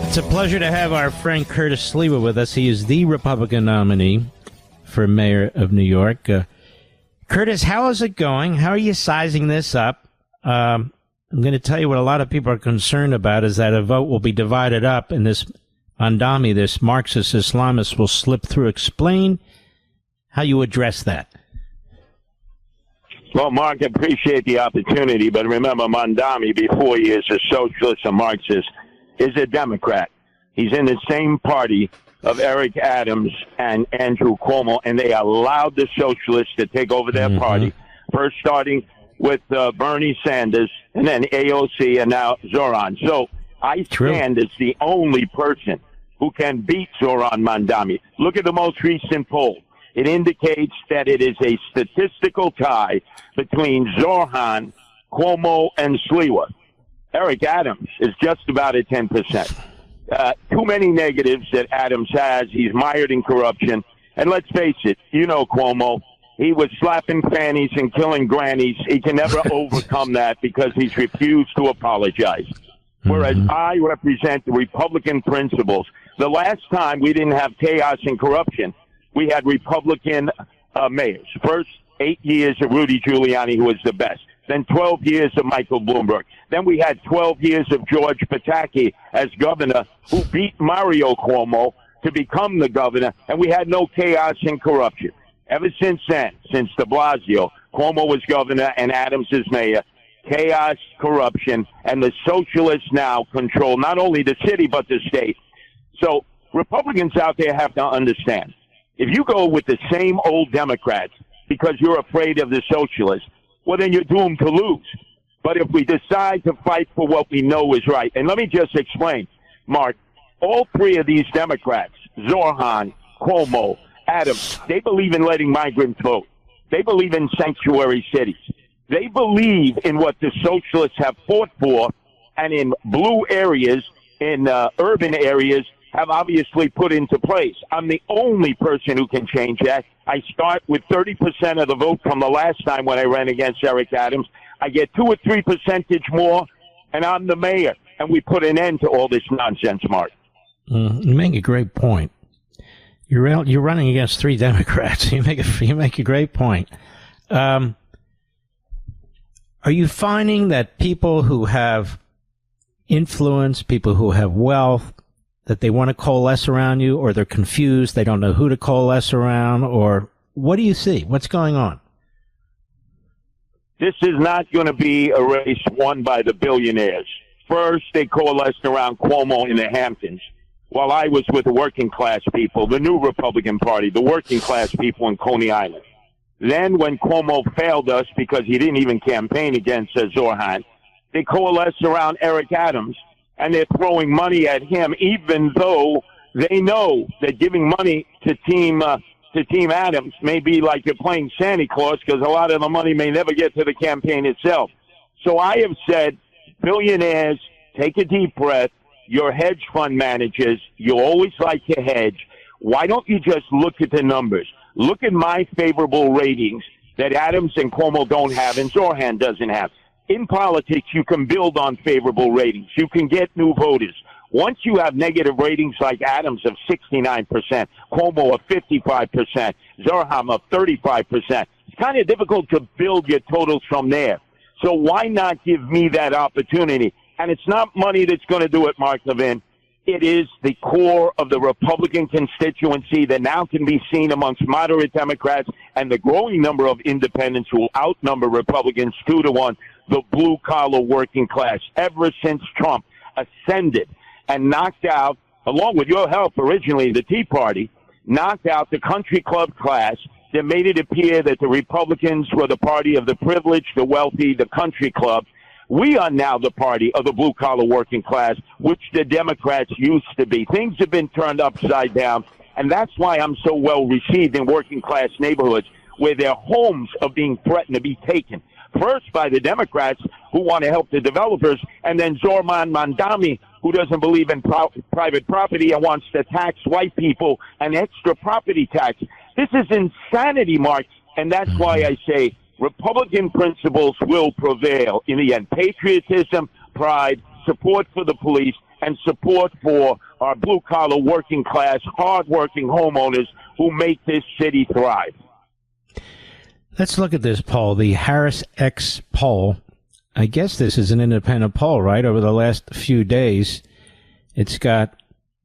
It's a pleasure to have our friend Curtis Sliwa with us. He is the Republican nominee for mayor of New York. Curtis, how is it going? How are you sizing this up? I'm going to tell you what a lot of people are concerned about is that a vote will be divided up and this Mandami, this Marxist Islamist, will slip through. Explain how you address that. Well, Mark, I appreciate the opportunity, but remember, Mandami, before he is a socialist or Marxist, is a Democrat. He's in the same party of Eric Adams and Andrew Cuomo, and they allowed the socialists to take over their party, first starting with Bernie Sanders, and then AOC, and now Zoran. So I stand as the only person who can beat Zoran Mandami. Look at the most recent poll. It indicates that it is a statistical tie between Zoran, Cuomo, and Sliwa. Eric Adams is just about at 10%. Too many negatives that Adams has. He's mired in corruption. And let's face it, you know Cuomo. He was slapping fannies and killing grannies. He can never overcome that because he's refused to apologize. Whereas I represent the Republican principles. The last time we didn't have chaos and corruption, we had Republican mayors. First 8 years of Rudy Giuliani, who was the best. Then 12 years of Michael Bloomberg. Then we had 12 years of George Pataki as governor, who beat Mario Cuomo to become the governor, and we had no chaos and corruption. Ever since then, since de Blasio, Cuomo was governor and Adams is mayor, chaos, corruption, and the socialists now control not only the city but the state. So Republicans out there have to understand, if you go with the same old Democrats because you're afraid of the socialists, well, then you're doomed to lose. But if we decide to fight for what we know is right, and let me just explain, Mark, all three of these Democrats, Zoran, Cuomo, Adams, they believe in letting migrants vote. They believe in sanctuary cities. They believe in what the socialists have fought for, and in blue areas, in urban areas, have obviously put into place. I'm the only person who can change that. I start with 30% of the vote from the last time when I ran against Eric Adams. I get 2 or 3 percentage more, and I'm the mayor. And we put an end to all this nonsense, Mark. You make a great point. You're running against 3 Democrats. You make a great point. Are you finding that people who have influence, people who have wealth, that they want to coalesce around you, or they're confused, they don't know who to coalesce around, or what do you see? What's going on? This is not going to be a race won by the billionaires. First, they coalesced around Cuomo in the Hamptons, while I was with the working class people, the new Republican Party, the working class people in Coney Island. Then when Cuomo failed us because he didn't even campaign against Zoran, they coalesced around Eric Adams, and they're throwing money at him, even though they know that giving money to Team Adams may be like you're playing Santa Claus, because a lot of the money may never get to the campaign itself. So I have said, billionaires, take a deep breath. Your hedge fund managers, you always like to hedge. Why don't you just look at the numbers? Look at my favorable ratings that Adams and Cuomo don't have and Zoran doesn't have. In politics, you can build on favorable ratings. You can get new voters. Once you have negative ratings like Adams of 69%, Cuomo of 55%, Zoran of 35%, it's kind of difficult to build your totals from there. So why not give me that opportunity? And it's not money that's going to do it, Mark Levin. It is the core of the Republican constituency that now can be seen amongst moderate Democrats and the growing number of independents who will outnumber Republicans 2-1, the blue-collar working class. Ever since Trump ascended and knocked out, along with your help originally, the Tea Party, knocked out the country club class that made it appear that the Republicans were the party of the privileged, the wealthy, the country club. We are now the party of the blue-collar working class, which the Democrats used to be. Things have been turned upside down, and that's why I'm so well received in working-class neighborhoods where their homes are being threatened to be taken. First by the Democrats, who want to help the developers, and then Zoran Mandami, who doesn't believe in private property and wants to tax white people an extra property tax. This is insanity, Mark, and that's why I say Republican principles will prevail in the end. Patriotism, pride, support for the police, and support for our blue-collar working class, hard-working homeowners who make this city thrive. Let's look at this poll, the Harris X poll. I guess this is an independent poll, right? Over the last few days, it's got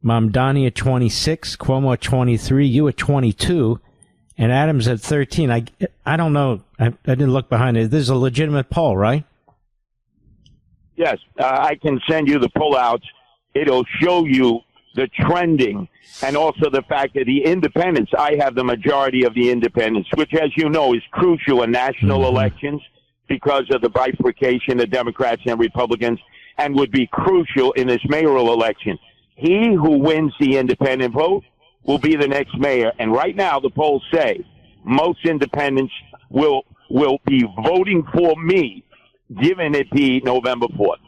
Mamdani at 26, Cuomo at 23, you at 22, and Adams at 13. I don't know. I didn't look behind it. This is a legitimate poll, right? Yes, I can send you the pullouts. It'll show you the trending and also the fact that the independents, I have the majority of the independents, which, as you know, is crucial in national elections because of the bifurcation of Democrats and Republicans, and would be crucial in this mayoral election. He who wins the independent vote will be the next mayor. And right now, the polls say most independents will be voting for me, given it be November 4th.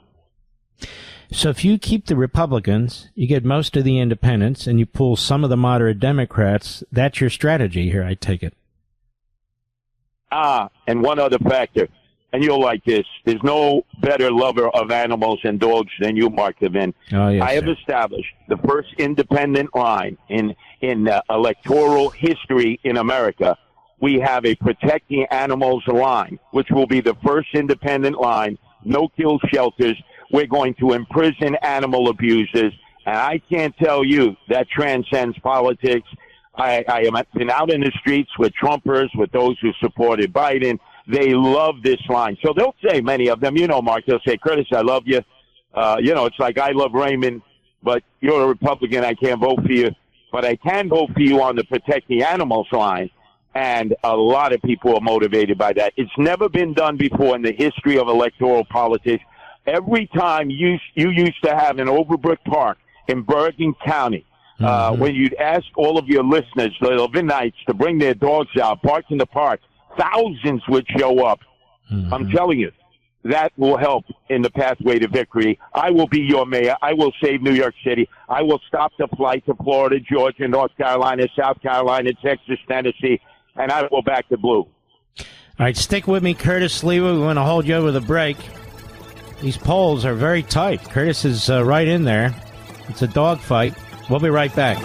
So if you keep the Republicans, you get most of the independents, and you pull some of the moderate Democrats, that's your strategy here, I take it. And one other factor, and you'll like this. There's no better lover of animals and dogs than you, Mark Levin. Oh, yes, I have established the first independent line in electoral history in America. We have a protecting animals line, which will be the first independent line, no-kill shelters. We're going to imprison animal abusers, and I can't tell you that transcends politics. I have been out in the streets with Trumpers, with those who supported Biden. They love this line. So they'll say, many of them, Mark, they'll say, Curtis, I love you. It's like I love Raymond, but you're a Republican. I can't vote for you. But I can vote for you on the Protect the Animals line. And a lot of people are motivated by that. It's never been done before in the history of electoral politics. Every time you used to have an Overbrook Park in Bergen County, when you'd ask all of your listeners, the Levinites, to bring their dogs out, parked in the park, thousands would show up. I'm telling you, that will help in the pathway to victory. I will be your mayor. I will save New York City. I will stop the flight to Florida, Georgia, North Carolina, South Carolina, Texas, Tennessee, and I will back the blue. All right, stick with me, Curtis Lewa. We want to hold you over the break. These polls are very tight. Curtis is right in there. It's a dogfight. We'll be right back.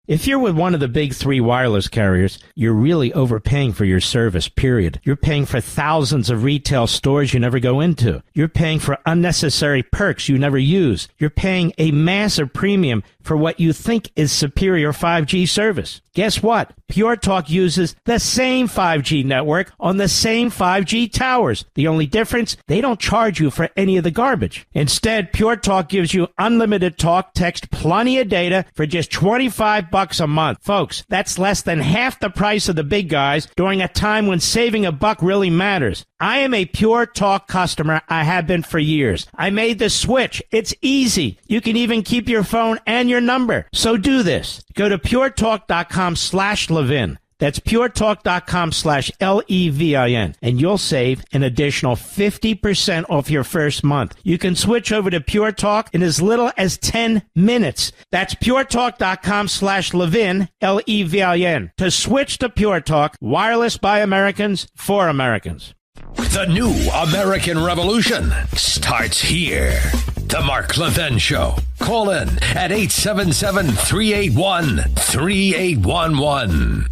If you're with one of the big three wireless carriers, you're really overpaying for your service, period. You're paying for thousands of retail stores you never go into. You're paying for unnecessary perks you never use. You're paying a massive premium for what you think is superior 5G service. Guess what? Pure Talk uses the same 5G network on the same 5G towers. The only difference, they don't charge you for any of the garbage. Instead, Pure Talk gives you unlimited talk, text, plenty of data for just $25 a month. Folks, that's less than half the price of the big guys during a time when saving a buck really matters. I am a Pure Talk customer. I have been for years. I made the switch. It's easy. You can even keep your phone and your number. So do this. Go to puretalk.com/Levin. That's puretalk.com/Levin, and you'll save an additional 50% off your first month. You can switch over to Pure Talk in as little as 10 minutes. That's puretalk.com/Levin, Levin. To switch to Pure Talk, wireless by Americans, for Americans. The new American Revolution starts here. The Mark Levin Show. Call in at 877-381-3811.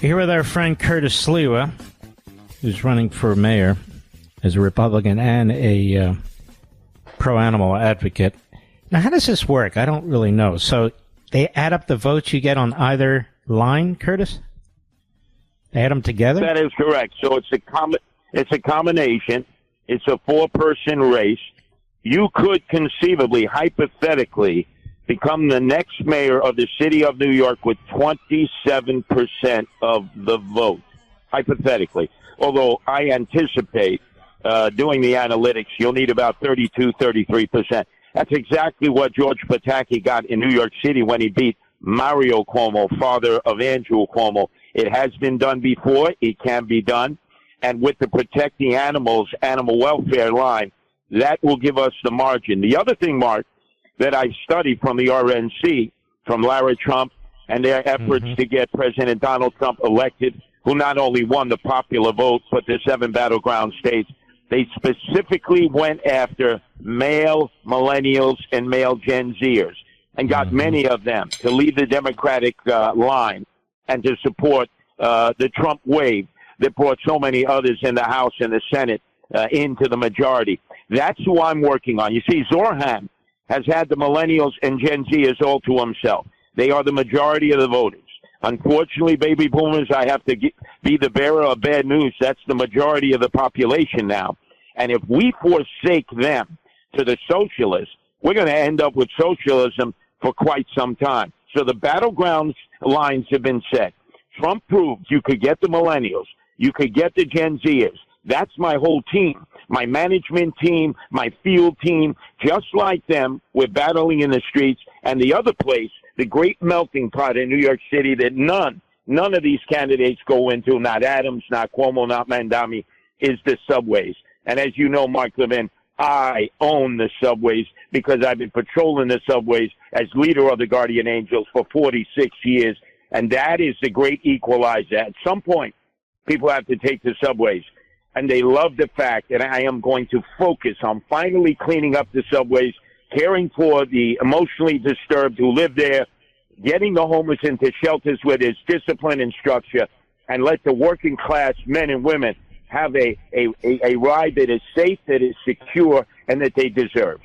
Here with our friend Curtis Sliwa, who's running for mayor as a Republican and a pro-animal advocate. Now, how does this work? I don't really know. So they add up the votes you get on either line, Curtis? They add them together? That is correct. So it's a combination. It's a four-person race. You could conceivably, hypothetically, become the next mayor of the city of New York with 27% of the vote, hypothetically. Although I anticipate doing the analytics, you'll need about 32, 33%. That's exactly what George Pataki got in New York City when he beat Mario Cuomo, father of Andrew Cuomo. It has been done before. It can be done. And with the Protect the Animals, animal welfare line, that will give us the margin. The other thing, Mark, that I studied from the RNC, from Lara Trump, and their efforts to get President Donald Trump elected, who not only won the popular vote, but the 7 battleground states, they specifically went after male millennials and male Gen Zers and got many of them to lead the Democratic line and to support the Trump wave that brought so many others in the House and the Senate into the majority. That's who I'm working on. You see, Zorhan has had the millennials and Gen Zers all to himself. They are the majority of the voters. Unfortunately, baby boomers, I have to be the bearer of bad news. That's the majority of the population now. And if we forsake them to the socialists, we're going to end up with socialism for quite some time. So the battleground lines have been set. Trump proved you could get the millennials. You could get the Gen Zers. That's my whole team, my management team, my field team. Just like them, we're battling in the streets. And the other place, the great melting pot in New York City that none of these candidates go into, not Adams, not Cuomo, not Mandami, is the subways. And as you know, Mark Levin, I own the subways because I've been patrolling the subways as leader of the Guardian Angels for 46 years. And that is the great equalizer. At some point, people have to take the subways. And they love the fact that I am going to focus on finally cleaning up the subways, caring for the emotionally disturbed who live there, getting the homeless into shelters where there's discipline and structure, and let the working class men and women have a ride that is safe, that is secure, and that they deserve.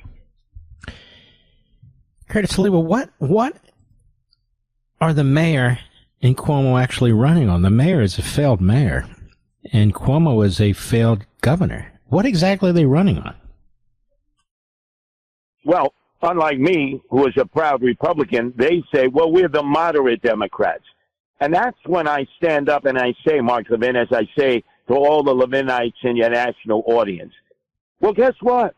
Curtis Lee, what are the mayor and Cuomo actually running on? The mayor is a failed mayor, and Cuomo is a failed governor. What exactly are they running on? Well, unlike me, who is a proud Republican, they say, well, we're the moderate Democrats. And that's when I stand up and I say, Mark Levin, as I say to all the Levinites in your national audience, well, guess what?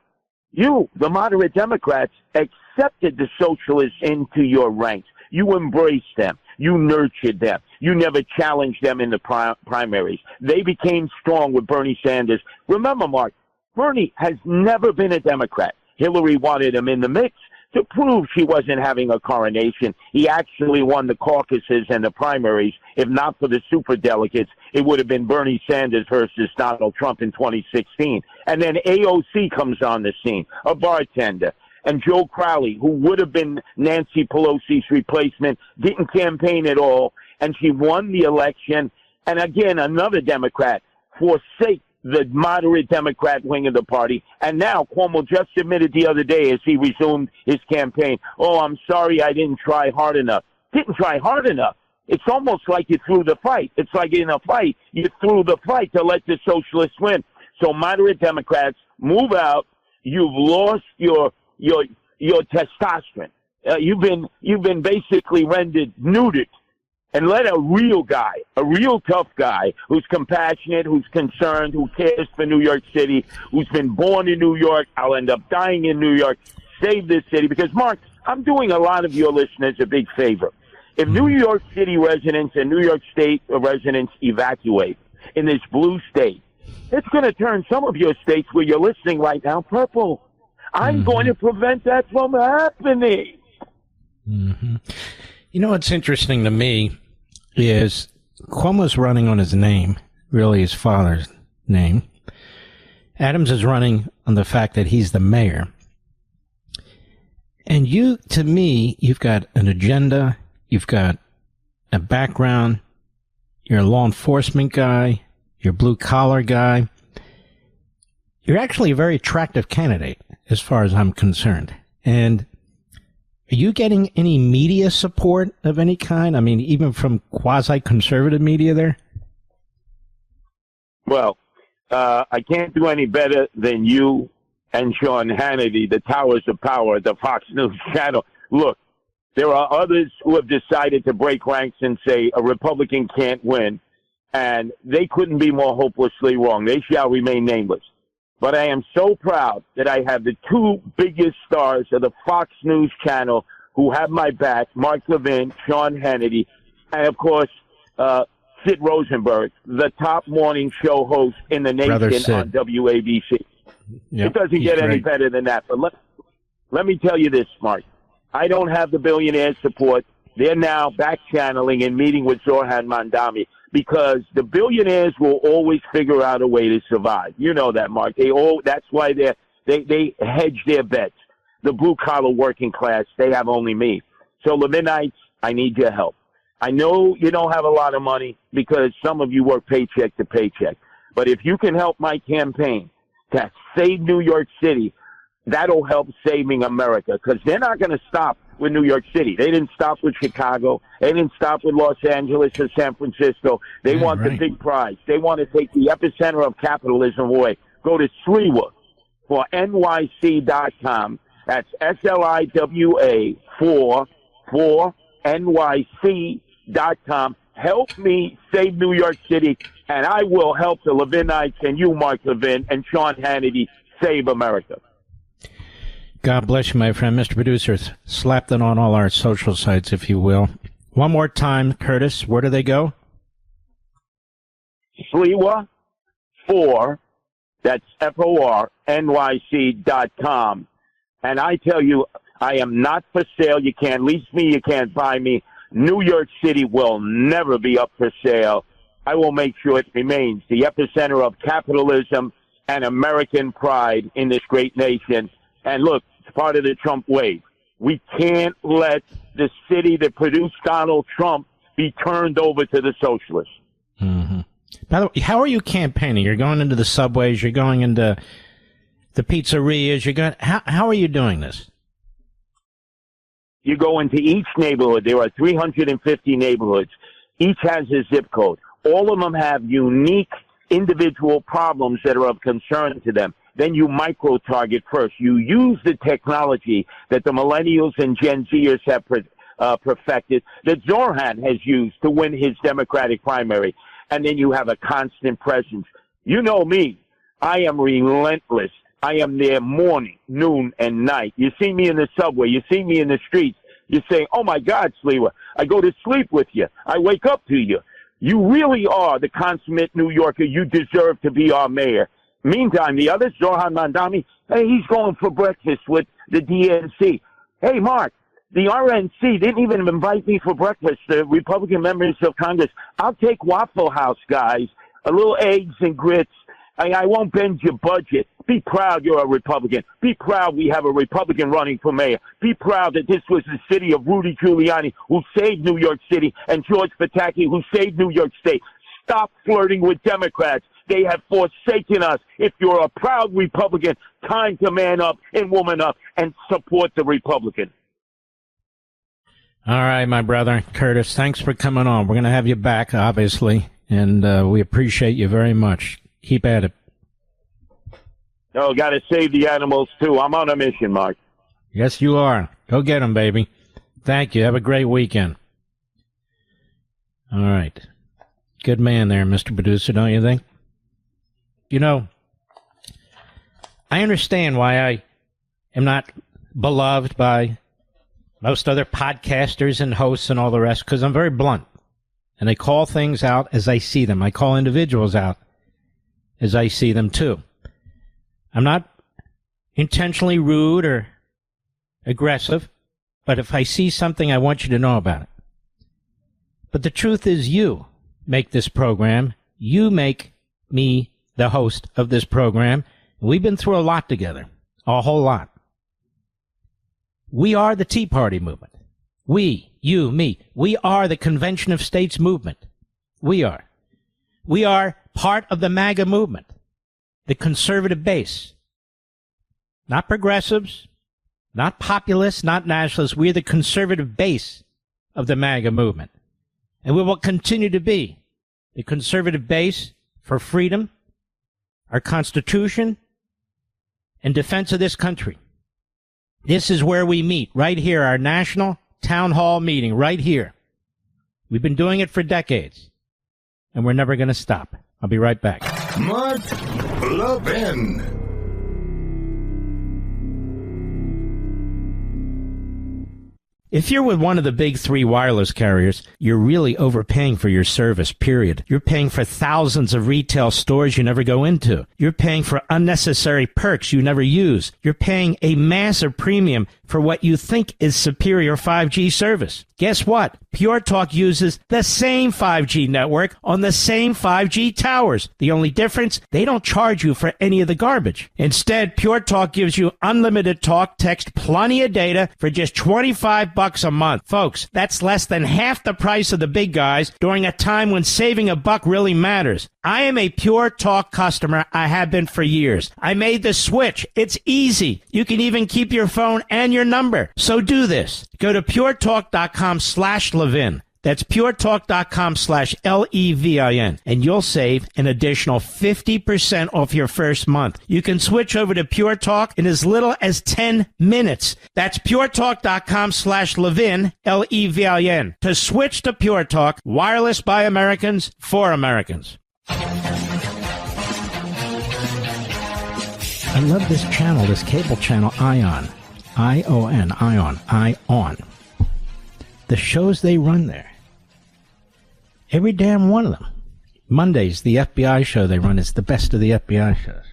You, the moderate Democrats, accepted the socialists into your ranks. You embraced them. You nurtured them. You never challenged them in the primaries. They became strong with Bernie Sanders. Remember, Mark, Bernie has never been a Democrat. Hillary wanted him in the mix to prove she wasn't having a coronation. He actually won the caucuses and the primaries. If not for the superdelegates, it would have been Bernie Sanders versus Donald Trump in 2016. And then AOC comes on the scene, a bartender. And Joe Crowley, who would have been Nancy Pelosi's replacement, didn't campaign at all. And she won the election. And again, another Democrat forsake the moderate Democrat wing of the party. And now Cuomo just admitted the other day as he resumed his campaign, oh, I'm sorry I didn't try hard enough. Didn't try hard enough. It's almost like you threw the fight. It's like in a fight, you threw the fight to let the socialists win. So moderate Democrats, move out. You've lost your testosterone. You've been basically rendered neutered. And let a real guy, a real tough guy who's compassionate, who's concerned, who cares for New York City, who's been born in New York, I'll end up dying in New York, save this city. Because, Mark, I'm doing a lot of your listeners a big favor. If New York City residents and New York State residents evacuate in this blue state, it's going to turn some of your states where you're listening right now purple. I'm going to prevent that from happening. Mm-hmm. You know what's interesting to me is Cuomo's running on his name, really his father's name. Adams is running on the fact that he's the mayor. And you, to me, you've got an agenda, you've got a background, you're a law enforcement guy, you're a blue-collar guy. You're actually a very attractive candidate, as far as I'm concerned. And are you getting any media support of any kind? I mean, even from quasi-conservative media there? Well, I can't do any better than you and Sean Hannity, the towers of power at the Fox News channel. Look, there are others who have decided to break ranks and say a Republican can't win, and they couldn't be more hopelessly wrong. They shall remain nameless. But I am so proud that I have the two biggest stars of the Fox News channel who have my back, Mark Levin, Sean Hannity, and, of course, Sid Rosenberg, the top morning show host in the nation on WABC. Yep, it doesn't get any better than that. But let me tell you this, Mark. I don't have the billionaire support. They're now back-channeling and meeting with Zoran Mandami, because the billionaires will always figure out a way to survive. You know that, Mark. That's why they hedge their bets. The blue-collar working class, they have only me. So, Levinites, I need your help. I know you don't have a lot of money because some of you work paycheck to paycheck. But if you can help my campaign to save New York City, that'll help saving America, because they're not going to stop with New York City. They didn't stop with Chicago. They didn't stop with Los Angeles or San Francisco. They want the big prize. They want to take the epicenter of capitalism away. Go to Sliwa for NYC.com. That's SLIWA for NYC.com. Help me save New York City, and I will help the Levinites and you, Mark Levin, and Sean Hannity save America. God bless you, my friend. Mr. Producer, slap that on all our social sites, if you will. One more time, Curtis, where do they go? Sliwa 4, that's FOR, NYC.com. And I tell you, I am not for sale. You can't lease me. You can't buy me. New York City will never be up for sale. I will make sure it remains the epicenter of capitalism and American pride in this great nation. And look, it's part of the Trump wave. We can't let the city that produced Donald Trump be turned over to the socialists. Mm-hmm. By the way, how are you campaigning? You're going into the subways. You're going into the pizzerias. How are you doing this? You go into each neighborhood. There are 350 neighborhoods. Each has a zip code. All of them have unique individual problems that are of concern to them. Then you micro-target first. You use the technology that the millennials and Gen Zers have perfected, that Zorhan has used to win his Democratic primary. And then you have a constant presence. You know me. I am relentless. I am there morning, noon, and night. You see me in the subway. You see me in the streets. You say, oh, my God, Sliwa, I go to sleep with you. I wake up to you. You really are the consummate New Yorker. You deserve to be our mayor. Meantime, the other, Zohan Mandami, hey, he's going for breakfast with the DNC. Hey, Mark, the RNC didn't even invite me for breakfast, the Republican members of Congress. I'll take Waffle House, guys, a little eggs and grits. I won't bend your budget. Be proud you're a Republican. Be proud we have a Republican running for mayor. Be proud that this was the city of Rudy Giuliani, who saved New York City, and George Pataki, who saved New York State. Stop flirting with Democrats. They have forsaken us. If you're a proud Republican, time to man up and woman up and support the Republican. All right, my brother, Curtis, thanks for coming on. We're going to have you back, obviously, and we appreciate you very much. Keep at it. Oh, got to save the animals, too. I'm on a mission, Mark. Yes, you are. Go get them, baby. Thank you. Have a great weekend. All right. Good man there, Mr. Producer, don't you think? You know, I understand why I am not beloved by most other podcasters and hosts and all the rest, because I'm very blunt. And I call things out as I see them. I call individuals out as I see them, too. I'm not intentionally rude or aggressive, but if I see something, I want you to know about it. But the truth is, you make this program. You make me the host of this program. We've been through a lot together, a whole lot. We are the Tea Party movement. We, you, me, we are the Convention of States movement. We are. We are part of the MAGA movement, the conservative base. Not progressives, not populists, not nationalists. We're the conservative base of the MAGA movement. And we will continue to be the conservative base for freedom, our Constitution, and defense of this country. This is where we meet, right here, our national town hall meeting, right here. We've been doing it for decades, and we're never going to stop. I'll be right back. Mark Levin. If you're with one of the big three wireless carriers, you're really overpaying for your service, period. You're paying for thousands of retail stores you never go into. You're paying for unnecessary perks you never use. You're paying a massive premium for what you think is superior 5G service. Guess what? Pure Talk uses the same 5G network on the same 5G towers. The only difference, they don't charge you for any of the garbage. Instead, Pure Talk gives you unlimited talk, text, plenty of data for just $25 a month. Folks, that's less than half the price of the big guys during a time when saving a buck really matters. I am a Pure Talk customer. I have been for years. I made the switch. It's easy. You can even keep your phone and your number. So do this. Go to puretalk.com/Levin. That's puretalk.com/Levin. And you'll save an additional 50% off your first month. You can switch over to Pure Talk in as little as 10 minutes. That's puretalk.com/Levin, Levin. To switch to Pure Talk, wireless by Americans, for Americans. I love this channel, this cable channel, ION. ION, ION, ION. The shows they run there. Every damn one of them. Mondays, the FBI show they run is the best of the FBI shows.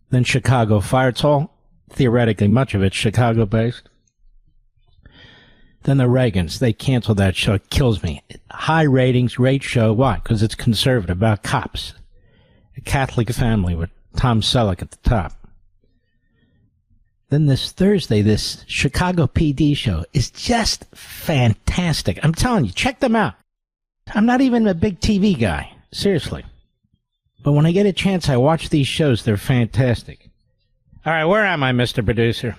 Then Chicago Fire. It's all, theoretically, much of it's Chicago-based. Then the Reagans. They canceled that show. It kills me. High ratings, great show. Why? Because it's conservative, about cops. A Catholic family with Tom Selleck at the top. Then this Thursday, this Chicago PD show is just fantastic. I'm telling you, check them out. I'm not even a big TV guy, seriously. But when I get a chance, I watch these shows. They're fantastic. All right, where am I, Mr. Producer?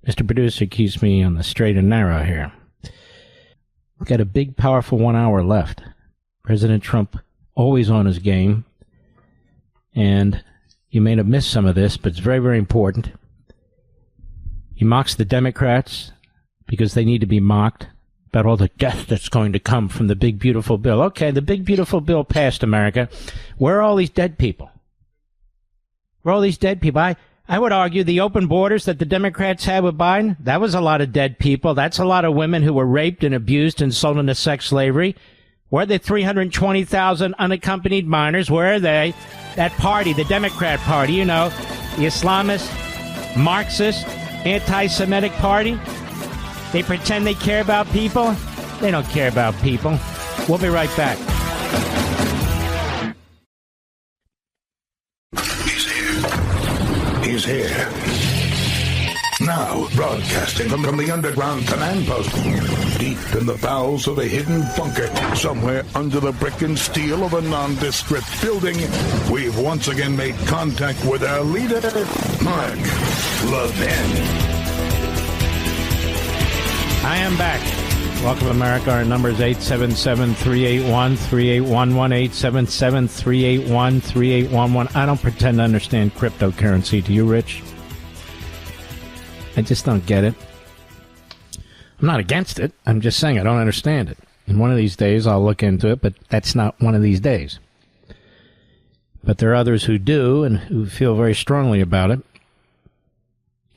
Mr. Producer keeps me on the straight and narrow here. We've got a big, powerful 1 hour left. President Trump always on his game. And you may have missed some of this, but it's very, very important. He mocks the Democrats because they need to be mocked about all the death that's going to come from the big, beautiful bill. Okay, the big, beautiful bill passed, America. Where are all these dead people? Where are all these dead people? I would argue the open borders that the Democrats had with Biden, that was a lot of dead people. That's a lot of women who were raped and abused and sold into sex slavery. Where are the 320,000 unaccompanied minors? Where are they? That party, the Democrat Party, you know, the Islamist, Marxist, anti-Semitic party. They pretend they care about people. They don't care about people. We'll be right back. He's here. Now, broadcasting from the underground command post, deep in the bowels of a hidden bunker, somewhere under the brick and steel of a nondescript building, we've once again made contact with our leader, Mark Levin. I am back. Welcome, America. Our number is 877-381-3811, 877-381-3811. I don't pretend to understand cryptocurrency. Do you, Rich? I just don't get it. I'm not against it. I'm just saying I don't understand it. And one of these days I'll look into it, but that's not one of these days. But there are others who do and who feel very strongly about it.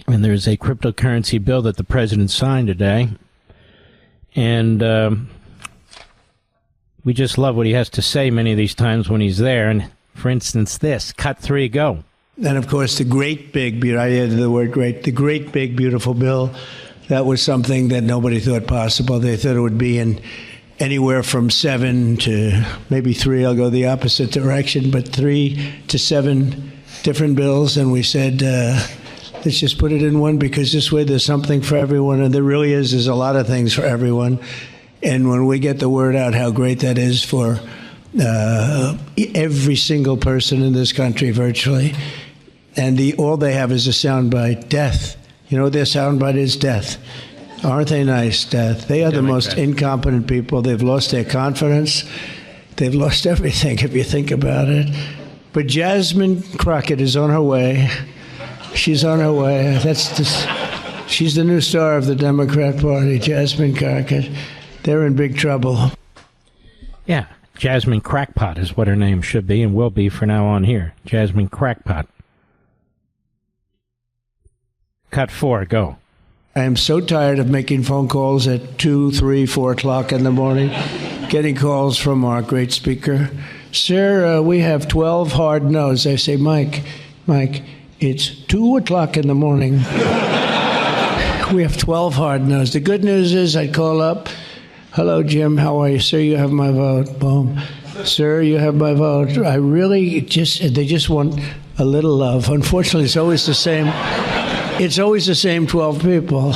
And there's a cryptocurrency bill that the president signed today. And we just love what he has to say many of these times when he's there. And for instance, this, cut 3, go. And, of course, the great big, I added the word great, the great big, beautiful bill, that was something that nobody thought possible. They thought it would be in anywhere from 7 to maybe 3. I'll go the opposite direction, but 3 to 7 different bills. And we said, let's just put it in one, because this way there's something for everyone. And there really is. There's a lot of things for everyone. And when we get the word out how great that is for every single person in this country, virtually, and all they have is a soundbite, death. You know what their soundbite is? Death. Aren't they nice, death? They are the most incompetent people. They've lost their confidence. They've lost everything, if you think about it. But Jasmine Crockett is on her way. She's on her way. She's the new star of the Democrat Party, Jasmine Crockett. They're in big trouble. Yeah, Jasmine Crackpot is what her name should be and will be from now on here. Jasmine Crackpot. Cut 4, go. I am so tired of making phone calls at 2, 3, 4 o'clock in the morning, getting calls from our great speaker. Sir, we have 12 hard no's. I say, Mike, it's 2 o'clock in the morning. We have 12 hard no's. The good news is I'd call up, hello, Jim, how are you? Sir, you have my vote. Boom. Sir, you have my vote. I really they just want a little love. Unfortunately, it's always the same. It's always the same 12 people.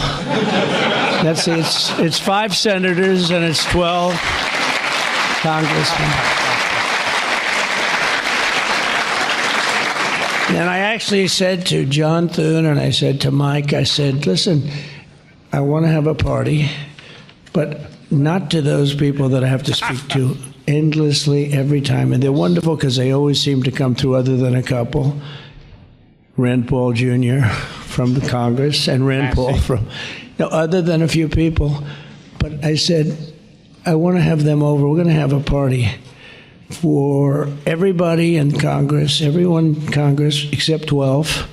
It's 5 senators and it's 12 congressmen. And I actually said to John Thune and I said to Mike, I said, listen, I want to have a party, but not to those people that I have to speak to endlessly every time. And they're wonderful because they always seem to come through, other than a couple. Rand Paul Jr. from the Congress and Rand Paul from, other than a few people. But I said, I want to have them over. We're going to have a party for everybody in Congress, everyone in Congress except 12.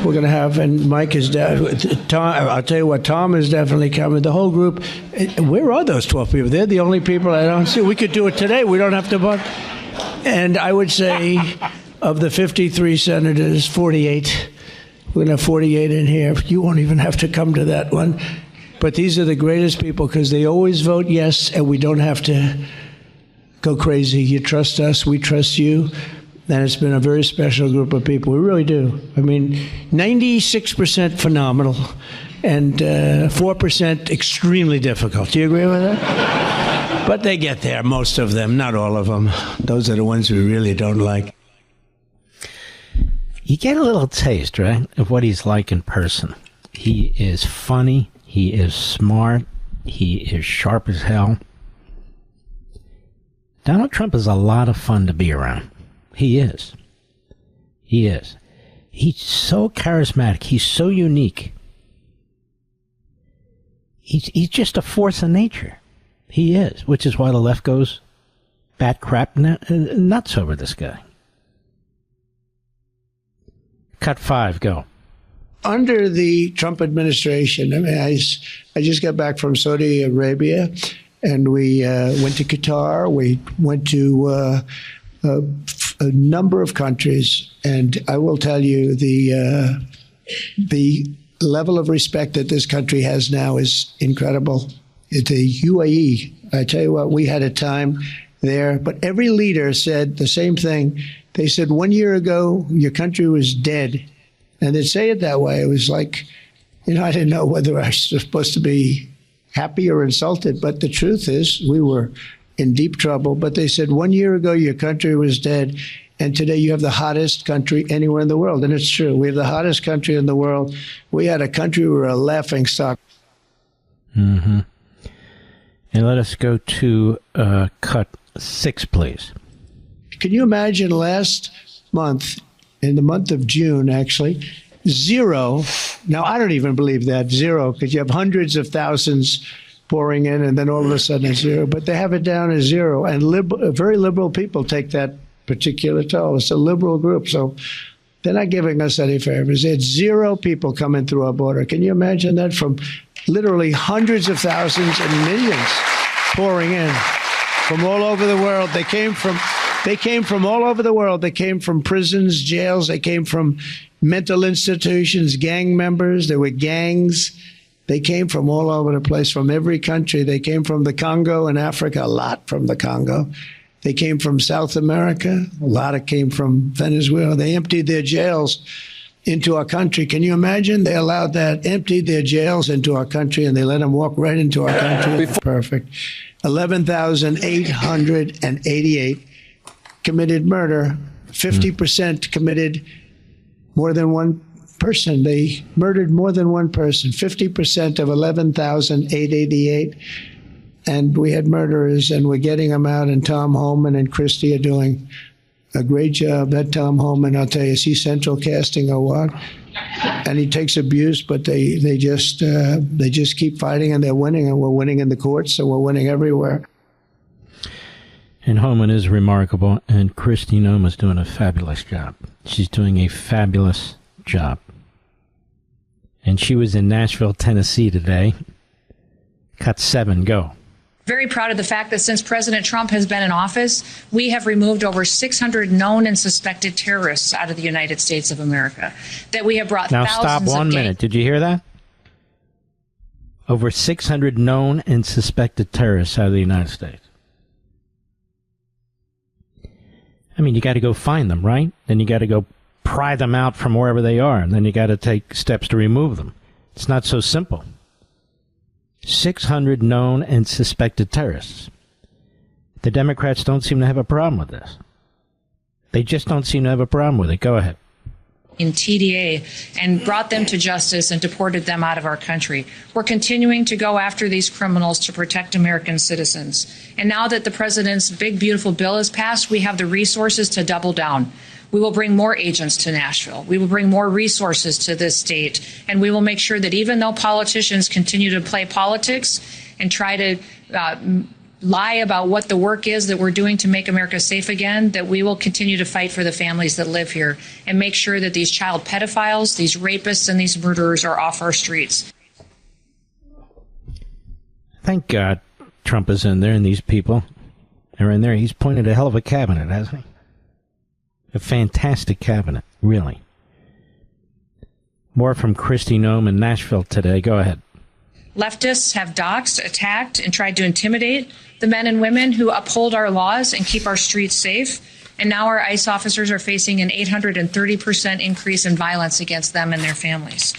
We're going to have, and Mike is, Tom, I'll tell you what, Tom is definitely coming. The whole group, where are those 12 people? They're the only people I don't see. We could do it today. We don't have to vote. And I would say of the 53 senators, 48, we're going to have 48 in here. You won't even have to come to that one. But these are the greatest people because they always vote yes, and we don't have to go crazy. You trust us, we trust you. And it's been a very special group of people. We really do. I mean, 96% phenomenal and 4% extremely difficult. Do you agree with that? But they get there, most of them, not all of them. Those are the ones we really don't like. You get a little taste, right, of what he's like in person. He is funny. He is smart. He is sharp as hell. Donald Trump is a lot of fun to be around. He is. He is. He's so charismatic. He's so unique. He's just a force of nature. He is, which is why the left goes bat crap nuts over this guy. Cut 5, go. Under the Trump administration, I mean, I just got back from Saudi Arabia, and we went to Qatar. We went to a number of countries, and I will tell you the level of respect that this country has now is incredible. The UAE, I tell you what, we had a time there, but every leader said the same thing. They said 1 year ago, your country was dead. And they'd say it that way. It was like, I didn't know whether I was supposed to be happy or insulted. But the truth is, we were in deep trouble. But they said 1 year ago, your country was dead. And today you have the hottest country anywhere in the world. And it's true. We have the hottest country in the world. We had a country we were a laughing stock. Mm-hmm. And let us go to cut 6, please. Can you imagine last month, in the month of June, actually, 0. Now, I don't even believe that, 0, because you have hundreds of thousands pouring in, and then all of a sudden it's 0. But they have it down as 0. And very liberal people take that particular toll. It's a liberal group, so they're not giving us any favors. It's 0 people coming through our border. Can you imagine that? From literally hundreds of thousands and millions pouring in from all over the world. They came from all over the world. They came from prisons, jails. They came from mental institutions, gang members. There were gangs. They came from all over the place, from every country. They came from the Congo in Africa, a lot from the Congo. They came from South America. A lot came from Venezuela. They emptied their jails into our country. Can you imagine? They allowed that, emptied their jails into our country, and they let them walk right into our country. Perfect. 11,888 committed murder. 50% committed more than one person. They murdered more than one person. 50% of 11,888. And we had murderers, and we're getting them out. And Tom Homan and Christie are doing a great job. That Tom Homan, I'll tell you, is he central casting or what? And he takes abuse, but they just keep fighting, and they're winning, and we're winning in the courts, so we're winning everywhere. And Homan is remarkable, and Christie Noma's doing a fabulous job. She's doing a fabulous job. And she was in Nashville, Tennessee today. Cut 7, go. Very proud of the fact that since President Trump has been in office, we have removed over 600 known and suspected terrorists out of the United States of America. That we have brought now thousands stop 1 minute. Did you hear that? over 600 known and suspected terrorists out of the United States. I mean, you got to go find them, right? Then you got to go pry them out from wherever they are, and then you got to take steps to remove them. It's not so simple. 600 known and suspected terrorists. The Democrats don't seem to have a problem with this. They just don't seem to have a problem with it. Go ahead. In TDA and brought them to justice and deported them out of our country. We're continuing to go after these criminals to protect American citizens. And now that the president's big, beautiful bill is passed, we have the resources to double down. We will bring more agents to Nashville. We will bring more resources to this state. And we will make sure that even though politicians continue to play politics and try to lie about what the work is that we're doing to make America safe again, that we will continue to fight for the families that live here and make sure that these child pedophiles, these rapists, and these murderers are off our streets. Thank God Trump is in there and these people are in there. He's appointed a hell of a cabinet, hasn't he? A fantastic cabinet, really. More from Kristi Noem in Nashville today. Go ahead. Leftists have doxxed, attacked, and tried to intimidate the men and women who uphold our laws and keep our streets safe. And now our ICE officers are facing an 830% increase in violence against them and their families.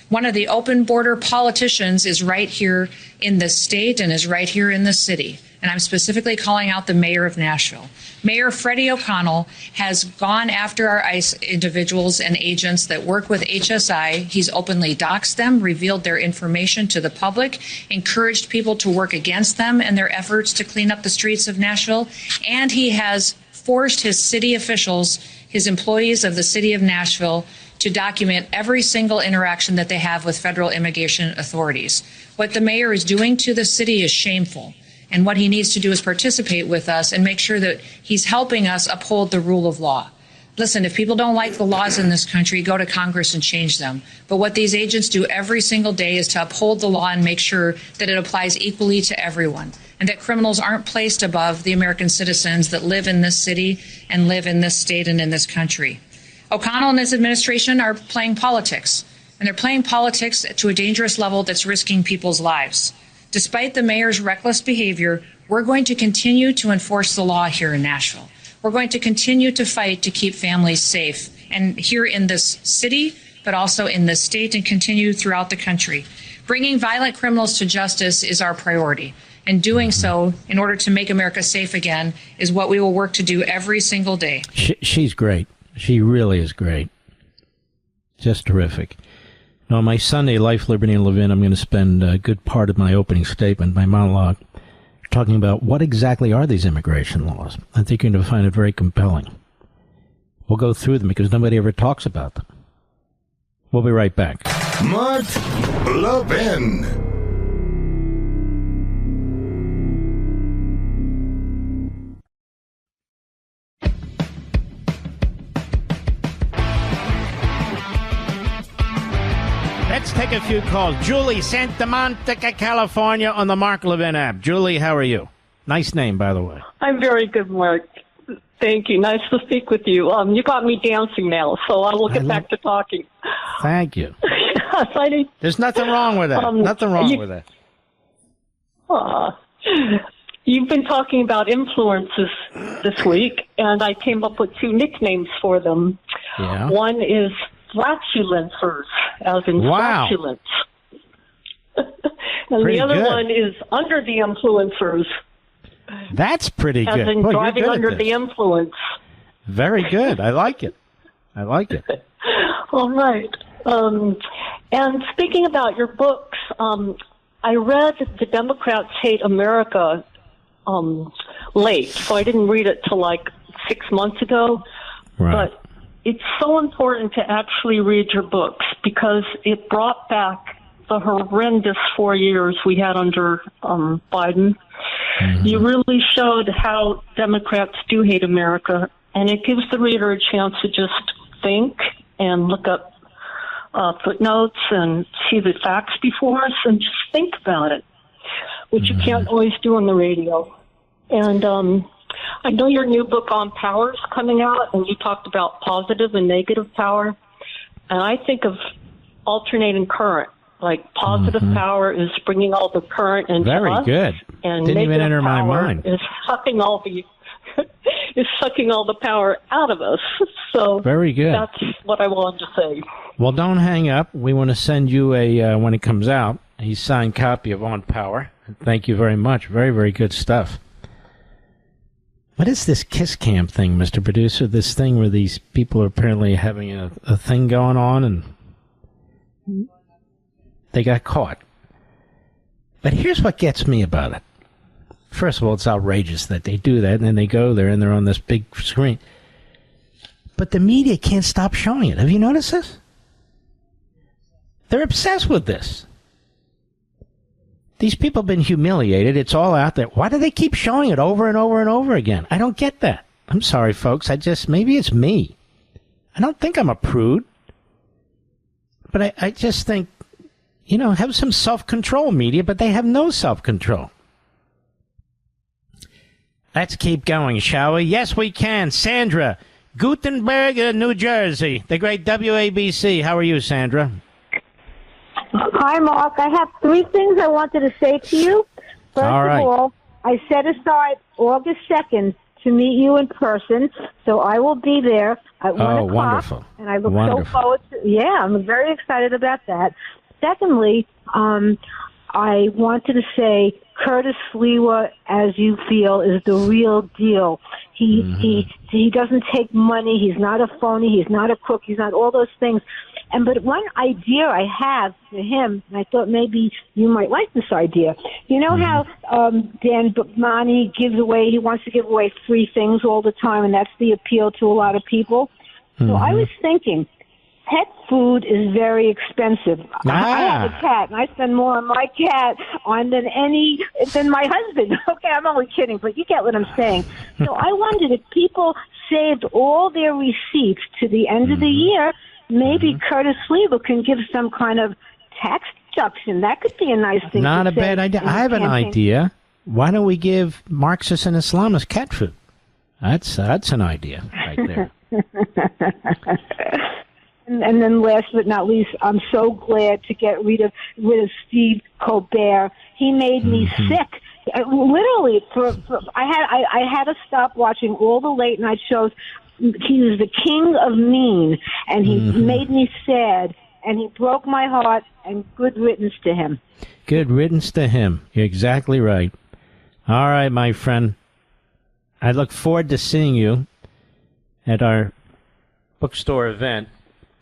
One of the open border politicians is right here in this state and is right here in this city. And I'm specifically calling out the mayor of Nashville. Mayor Freddie O'Connell has gone after our ICE individuals and agents that work with HSI. He's openly doxed them, revealed their information to the public, encouraged people to work against them in their efforts to clean up the streets of Nashville. And he has forced his city officials, his employees of the city of Nashville, to document every single interaction that they have with federal immigration authorities. What the mayor is doing to the city is shameful. And what he needs to do is participate with us and make sure that he's helping us uphold the rule of law. Listen, if people don't like the laws in this country, go to Congress and change them. But what these agents do every single day is to uphold the law and make sure that it applies equally to everyone, and that criminals aren't placed above the American citizens that live in this city and live in this state and in this country. O'Connell and his administration are playing politics, and they're playing politics to a dangerous level that's risking people's lives. Despite the mayor's reckless behavior, we're going to continue to enforce the law here in Nashville. We're going to continue to fight to keep families safe, and here in this city, but also in this state, and continue throughout the country. Bringing violent criminals to justice is our priority, and doing so in order to make America safe again is what we will work to do every single day. She's great. She really is great. Just terrific. Now, on my Sunday, Life, Liberty, and Levin, I'm going to spend a good part of my opening statement, my monologue, talking about what exactly are these immigration laws. I think you're going to find it very compelling. We'll go through them because nobody ever talks about them. We'll be right back. Mark Levin. Let's take a few calls. Julie, Santa Monica, California, on the Mark Levin app. Julie, how are you? Nice name, by the way. I'm very good, Mark. Thank you. Nice to speak with you. You got me dancing now, so I will get back to talking. Thank you. Yes, There's nothing wrong with that. Nothing wrong with that. You've been talking about influences this week, and I came up with two nicknames for them. Yeah. One is flatulencers, as in flatulence. And Pretty the other good. one is under the influencers, That's pretty as good. in Boy, you're driving good at under this. the influence. Very good. I like it. I like it. All right. And speaking about your books, I read The Democrats Hate America late, so I didn't read it till like 6 months ago. Right. But it's so important to actually read your books because it brought back the horrendous 4 years we had under Biden. Mm-hmm. You really showed how Democrats do hate America, and it gives the reader a chance to just think and look up footnotes and see the facts before us and just think about it, which you can't always do on the radio. And I know your new book on power is coming out, and you talked about positive and negative power. And I think of alternating current, Like positive power is bringing all the current into us. Very good. And Didn't even enter my mind. Is sucking all the power out of us. So very good. That's what I wanted to say. Well, don't hang up. We want to send you a when it comes out a signed copy of On Power. Thank you very much. Very, very good stuff. What is this Kiss Cam thing, Mr. Producer? This thing where these people are apparently having a thing going on and they got caught. But here's what gets me about it. First of all, it's outrageous that they do that and then they go there and they're on this big screen. But the media can't stop showing it. Have you noticed this? They're obsessed with this. These people have been humiliated. It's all out there. Why do they keep showing it over and over and over again? I don't get that. I'm sorry, folks. Maybe it's me. I don't think I'm a prude. But I just think, have some self-control, media, but they have no self-control. Let's keep going, shall we? Yes, we can. Sandra, Gutenberg, New Jersey, the great WABC. How are you, Sandra? Hi, Mark. I have 3 things I wanted to say to you. First of all, I set aside August 2nd to meet you in person, so I will be there at 1 o'clock. Wonderful. And I look so forward to I'm very excited about that. Secondly, I wanted to say Curtis Lewa, as you feel, is the real deal. He doesn't take money. He's not a phony. He's not a crook. He's not all those things. But one idea I have for him, and I thought maybe you might like this idea. You know how Dan Butmani he wants to give away free things all the time, and that's the appeal to a lot of people. So I was thinking, pet food is very expensive. I have a cat, and I spend more on my cat than my husband. Okay, I'm only kidding, but you get what I'm saying. So I wondered if people saved all their receipts to the end of the year, maybe Curtis Lewa can give some kind of tax deduction. That could be a nice thing. Not a bad idea. I have an idea. Why don't we give Marxists and Islamists cat food? That's an idea right there. And then last but not least, I'm so glad to get rid of Steve Colbert. He made me sick. Literally, I had to stop watching all the late night shows. He was the king of mean, and he made me sad, and he broke my heart, and good riddance to him. Good riddance to him. You're exactly right. All right, my friend. I look forward to seeing you at our bookstore event.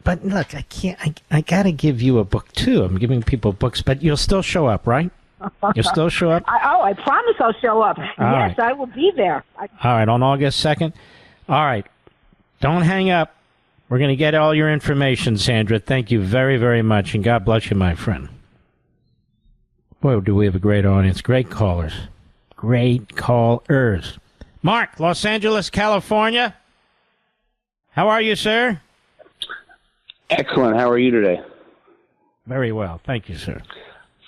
But look, I got to give you a book, too. I'm giving people books, but you'll still show up, right? You'll still show up? I promise I'll show up. Yes, right. I will be there. All right, on August 2nd? All right. Don't hang up. We're going to get all your information, Sandra. Thank you very, very much, and God bless you, my friend. Boy, do we have a great audience. Great callers. Great callers. Mark, Los Angeles, California. How are you, sir? Excellent. How are you today? Very well. Thank you, sir.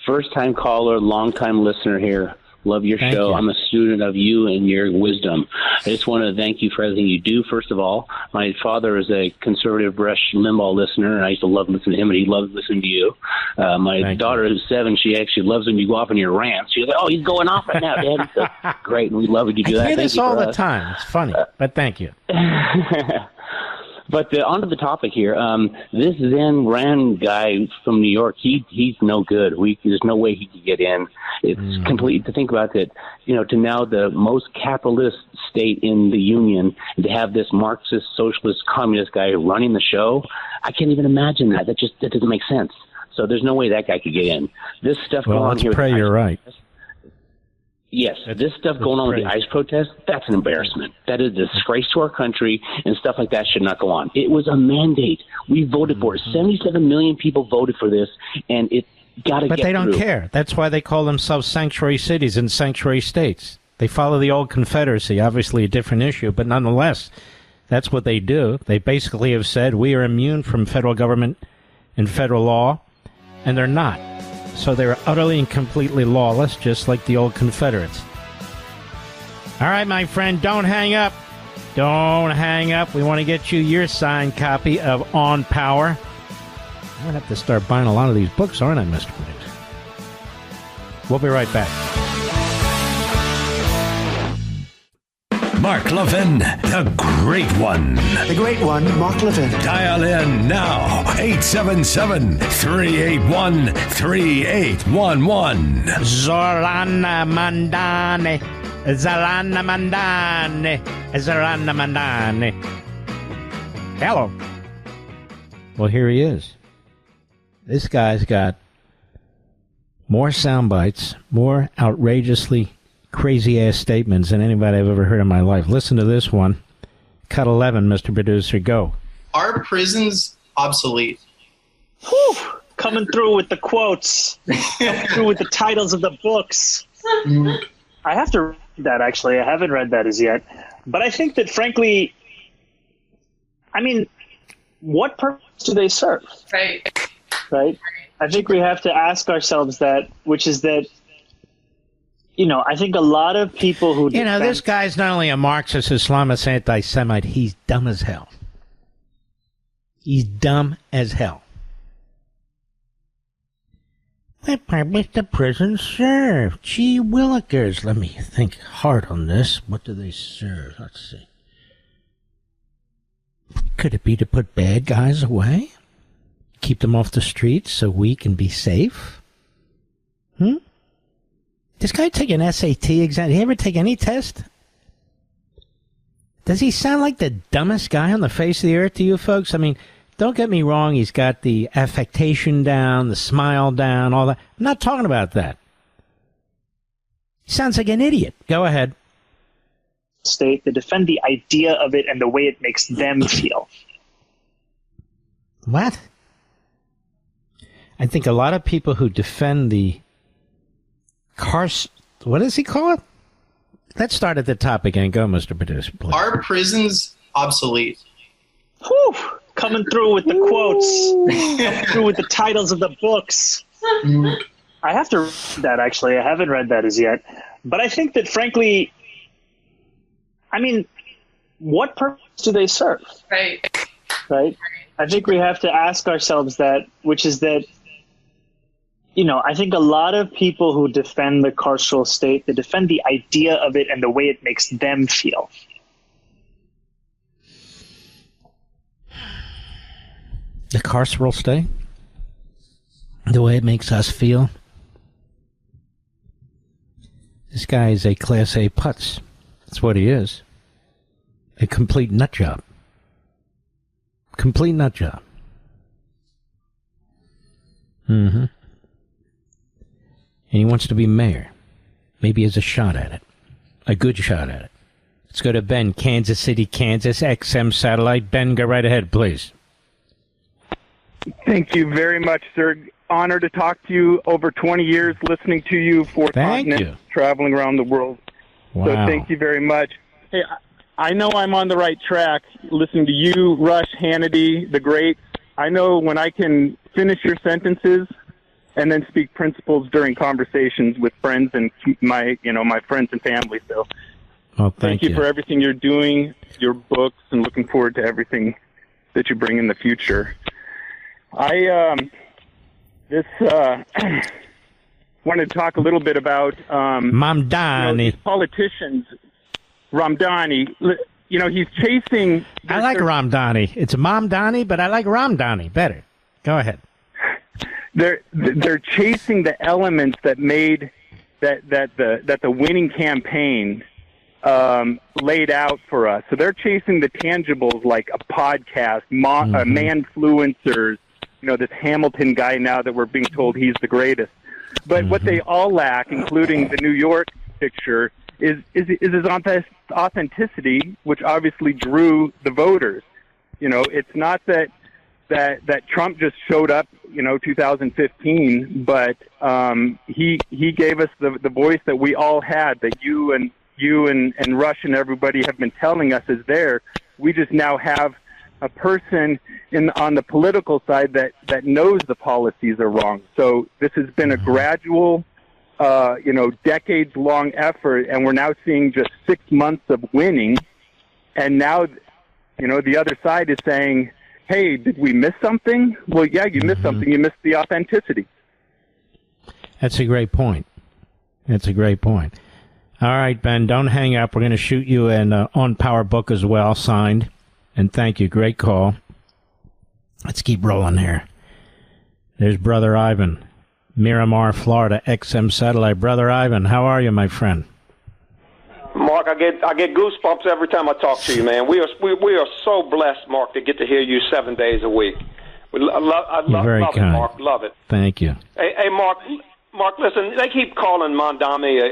First-time caller, long-time listener here. Love your show. I'm a student of you and your wisdom. I just want to thank you for everything you do, first of all. My father is a conservative Rush Limbaugh listener, and I used to love listening to him, and he loves listening to you. My daughter, who's 7, she actually loves when you go off on your rants. She's like, he's going off right now, Dad. So, great, and we love when you do that. I hear this all the time. It's funny, but thank you. But onto the topic here. This Zen Rand guy from New York, he's no good. There's no way he could get in. It's complete to think about that. To now the most capitalist state in the union, and to have this Marxist, socialist, communist guy running the show. I can't even imagine that. That doesn't make sense. So there's no way that guy could get in. This stuff going on here. Let's pray you're right. Yes, this stuff going on with the ICE protest, that's an embarrassment. That is a disgrace to our country, and stuff like that should not go on. It was a mandate. We voted for it. 77 million people voted for this, and it got to get through. But they don't care. That's why they call themselves sanctuary cities and sanctuary states. They follow the old Confederacy, obviously a different issue, but nonetheless, that's what they do. They basically have said, we are immune from federal government and federal law, and they're not. So they're utterly and completely lawless, just like the old Confederates. All right, my friend, don't hang up. Don't hang up. We want to get you your signed copy of On Power. I'm going to have to start buying a lot of these books, aren't I, Mr. Producer? We'll be right back. Mark Levin, the great one. The great one, Mark Levin. Dial in now, 877-381-3811. Zorana Mandane. Zalana Mandane. Zalana Mandane. Hello. Well, here he is. This guy's got more sound bites, more outrageously crazy-ass statements than anybody I've ever heard in my life. Listen to this one. Cut 11, Mr. Producer, go. Are prisons obsolete? Whew. Coming through with the quotes. Coming through with the titles of the books. I have to read that, actually. I haven't read that as yet. But I think that, frankly, I mean, what purpose do they serve? Right? I think we have to ask ourselves that, which is that, I think a lot of people who this guy's not only a Marxist, Islamist, anti-Semite, he's dumb as hell. He's dumb as hell. What purpose do prisons serve? Gee willikers. Let me think hard on this. What do they serve? Let's see. Could it be to put bad guys away? Keep them off the streets so we can be safe? This guy take an SAT exam? Did he ever take any test? Does he sound like the dumbest guy on the face of the earth to you folks? I mean, don't get me wrong. He's got the affectation down, the smile down, all that. I'm not talking about that. He sounds like an idiot. Go ahead. State, they defend the idea of it and the way it makes them feel. What? I think a lot of people who defend the what does he call it? Let's start at the top again. Go, Mr. Producer, please. Are prisons obsolete? Whew. Coming through with the quotes. Coming through with the titles of the books. I have to read that, actually. I haven't read that as yet. But I think that, frankly, I mean, what purpose do they serve? Right? I think we have to ask ourselves that, which is that, I think a lot of people who defend the carceral state, they defend the idea of it and the way it makes them feel. The carceral state? The way it makes us feel? This guy is a Class A putz. That's what he is. A complete nut job. Complete nut job. And he wants to be mayor. Maybe he has a shot at it. A good shot at it. Let's go to Ben, Kansas City, Kansas, XM Satellite. Ben, go right ahead, please. Thank you very much, sir. Honored to talk to you. Over 20 years listening to you, 4 continents, traveling around the world. Wow. So thank you very much. Hey, I know I'm on the right track listening to you, Rush, Hannity, the greats. I know when I can finish your sentences and then speak principles during conversations with friends and my friends and family. So thank you for everything you're doing, your books, and looking forward to everything that you bring in the future. I wanted to talk a little bit about Mamdani. These politicians. Ramdani, he's chasing. I like Ramdani. It's Mamdani, but I like Ramdani better. Go ahead. They're chasing the elements that made that the winning campaign laid out for us. So they're chasing the tangibles like a podcast, manfluencers. This Hamilton guy now that we're being told he's the greatest. But what they all lack, including the New York picture, is his authenticity, which obviously drew the voters. It's not that Trump just showed up, 2015, but he gave us the voice that we all had, that you and Rush and everybody have been telling us is there. We just now have a person on the political side that knows the policies are wrong. So this has been a gradual, decades-long effort, and we're now seeing just 6 months of winning. And now, the other side is saying, hey, did we miss something? Well, yeah, you missed something. You missed the authenticity. That's a great point. That's a great point. All right, Ben, don't hang up. We're going to shoot you an On Power book as well, signed. And thank you. Great call. Let's keep rolling here. There's Brother Ivan, Miramar, Florida, XM Satellite. Brother Ivan, how are you, my friend? Mark, I get goosebumps every time I talk to you, man. We are so blessed, Mark, to get to hear you 7 days a week. I love it, Mark. Love it. Thank you. Hey, Mark, listen, they keep calling Mamdani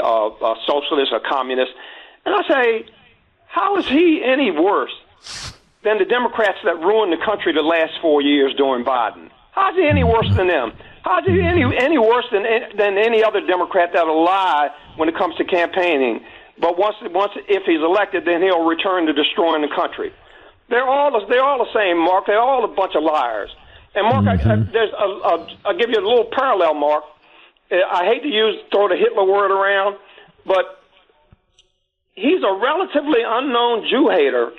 a socialist or communist. And I say, how is he any worse than the Democrats that ruined the country the last 4 years during Biden? How's he any worse than them? How's he any worse than any other Democrat that'll lie when it comes to campaigning? But once if he's elected, then he'll return to destroying the country. They're all the same, Mark. They're all a bunch of liars. And Mark, I'll give you a little parallel, Mark. I hate to throw the Hitler word around, but he's a relatively unknown Jew hater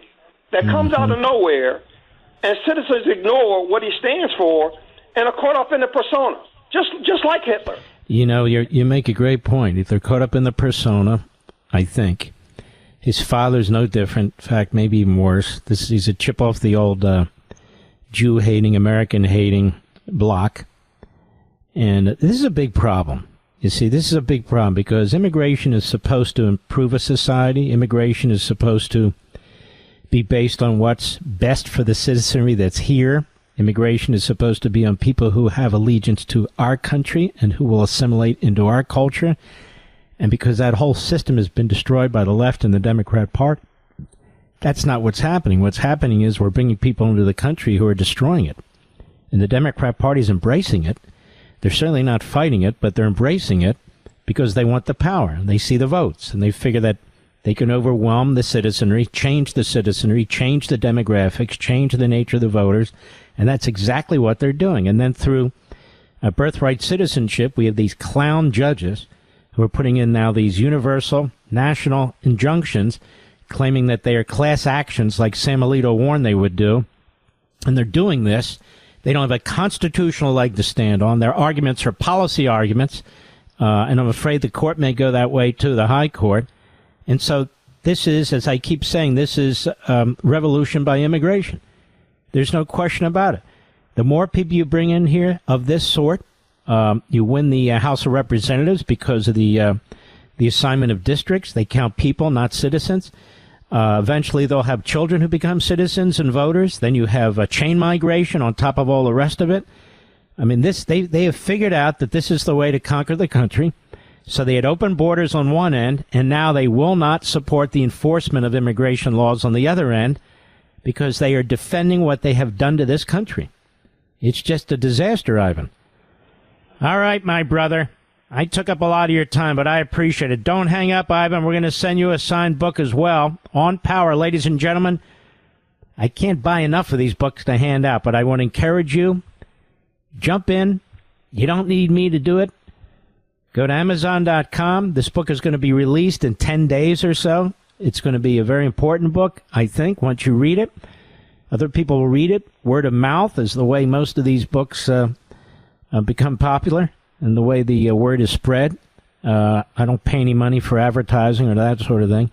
that comes out of nowhere, and citizens ignore what he stands for and are caught up in the persona, just like Hitler. You know, you make a great point. If they're caught up in the persona, I think his father's no different. In fact, maybe even worse. He's a chip off the old Jew-hating, American-hating block. And this is a big problem. You see, this is a big problem because immigration is supposed to improve a society. Immigration is supposed to be based on what's best for the citizenry that's here. Immigration is supposed to be on people who have allegiance to our country and who will assimilate into our culture. And because that whole system has been destroyed by the left and the Democrat Party, that's not what's happening. What's happening is we're bringing people into the country who are destroying it. And the Democrat Party is embracing it. They're certainly not fighting it, but they're embracing it because they want the power. They see the votes, and they figure that they can overwhelm the citizenry, change the demographics, change the nature of the voters, and that's exactly what they're doing. And then through birthright citizenship, we have these clown judges who are putting in now these universal national injunctions claiming that they are class actions like Sam Alito warned they would do. And they're doing this. They don't have a constitutional leg to stand on. Their arguments are policy arguments, and I'm afraid the court may go that way too, the high court. And so this is, as I keep saying, this is revolution by immigration. There's no question about it. The more people you bring in here of this sort, you win the House of Representatives because of the assignment of districts. They count people, not citizens. Eventually, they'll have children who become citizens and voters. Then you have a chain migration on top of all the rest of it. I mean, they have figured out that this is the way to conquer the country. So they had open borders on one end, and now they will not support the enforcement of immigration laws on the other end because they are defending what they have done to this country. It's just a disaster, Ivan. All right, my brother. I took up a lot of your time, but I appreciate it. Don't hang up, Ivan. We're going to send you a signed book as well. On Power, ladies and gentlemen. I can't buy enough of these books to hand out, but I want to encourage you. Jump in. You don't need me to do it. Go to Amazon.com. This book is going to be released in 10 days or so. It's going to be a very important book, I think, once you read it. Other people will read it. Word of mouth is the way most of these books become popular and the way the word is spread. I don't pay any money for advertising or that sort of thing.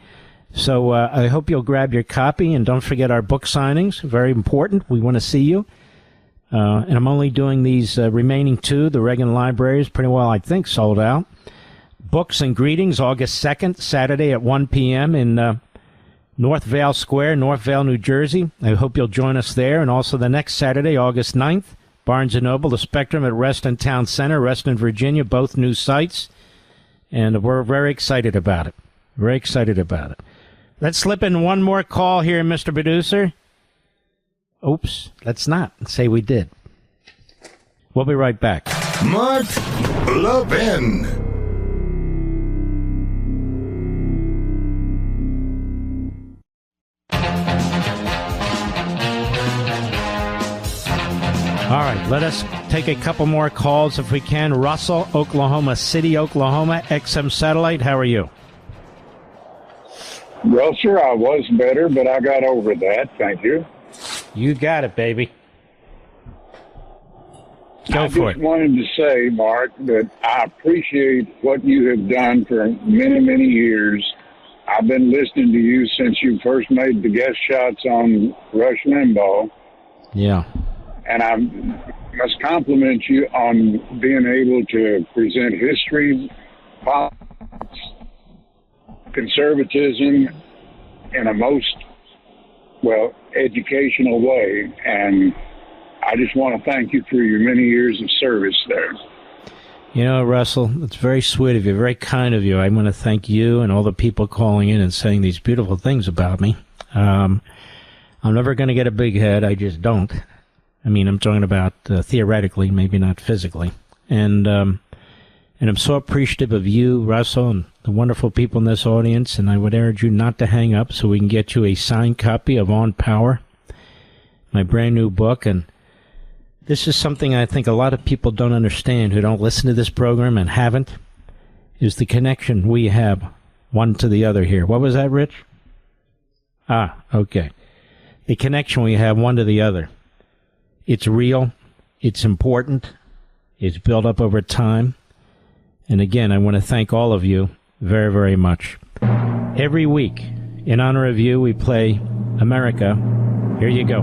So I hope you'll grab your copy, and don't forget our book signings. Very important. We want to see you. And I'm only doing these remaining two. The Reagan Library is pretty well, I think, sold out. Books and Greetings, August 2nd, Saturday at 1 p.m. in North Vale Square, North Vale, New Jersey. I hope you'll join us there. And also the next Saturday, August 9th, Barnes & Noble, The Spectrum at Reston Town Center, Reston, Virginia, both new sites. And we're very excited about it. Very excited about it. Let's slip in one more call here, Mr. Producer. Oops, let's not say we did. We'll be right back. Mark Levin. All right, let us take a couple more calls if we can. Russell, Oklahoma City, Oklahoma, XM Satellite. How are you? Well, sir, I was better, but I got over that. Thank you. You got it, baby. Go for it. I just wanted to say, Mark, that I appreciate what you have done for many, many years. I've been listening to you since you first made the guest shots on Rush Limbaugh. Yeah. And I must compliment you on being able to present history, politics, conservatism in a most, educational way. And I just want to thank you for your many years of service there. You know, Russell, it's very sweet of you, very kind of you. I want to thank you and all the people calling in and saying these beautiful things about me. I'm never going to get a big head. I just don't. I mean, I'm talking about theoretically, maybe not physically. And I'm so appreciative of you, Russell, and the wonderful people in this audience. And I would urge you not to hang up so we can get you a signed copy of On Power, my brand new book. And this is something I think a lot of people don't understand who don't listen to this program and haven't, is the connection we have one to the other here. What was that, Rich? Okay. The connection we have one to the other. It's real. It's important. It's built up over time. And again, I want to thank all of you very, very much. Every week, in honor of you, we play America. Here you go.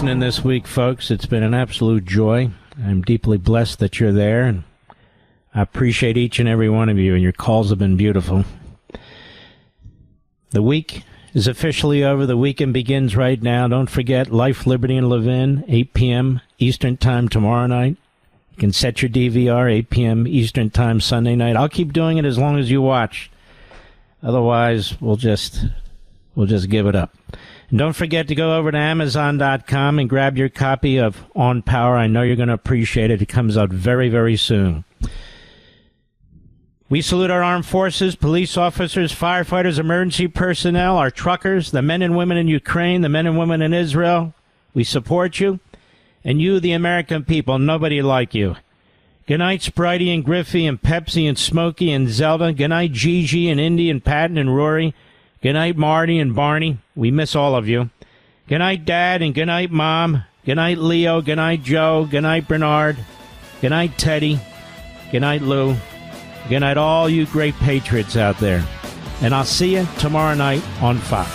listening this week, folks. It's been an absolute joy. I'm deeply blessed that you're there, and I appreciate each and every one of you, and your calls have been beautiful. The week is officially over. The weekend begins right now. Don't forget Life, Liberty, and Levin, 8 p.m. Eastern Time tomorrow night. You can set your DVR, 8 p.m. Eastern Time Sunday night. I'll keep doing it as long as you watch. Otherwise, we'll just give it up. And don't forget to go over to Amazon.com and grab your copy of On Power. I know you're going to appreciate it. It comes out very, very soon. We salute our armed forces, police officers, firefighters, emergency personnel, our truckers, the men and women in Ukraine, the men and women in Israel. We support you. And you, the American people, nobody like you. Good night, Spritey and Griffey and Pepsi and Smokey and Zelda. Good night, Gigi and Indy and Patton and Rory. Good night, Marty and Barney. We miss all of you. Good night, Dad, and good night, Mom. Good night, Leo. Good night, Joe. Good night, Bernard. Good night, Teddy. Good night, Lou. Good night, all you great patriots out there. And I'll see you tomorrow night on Fox.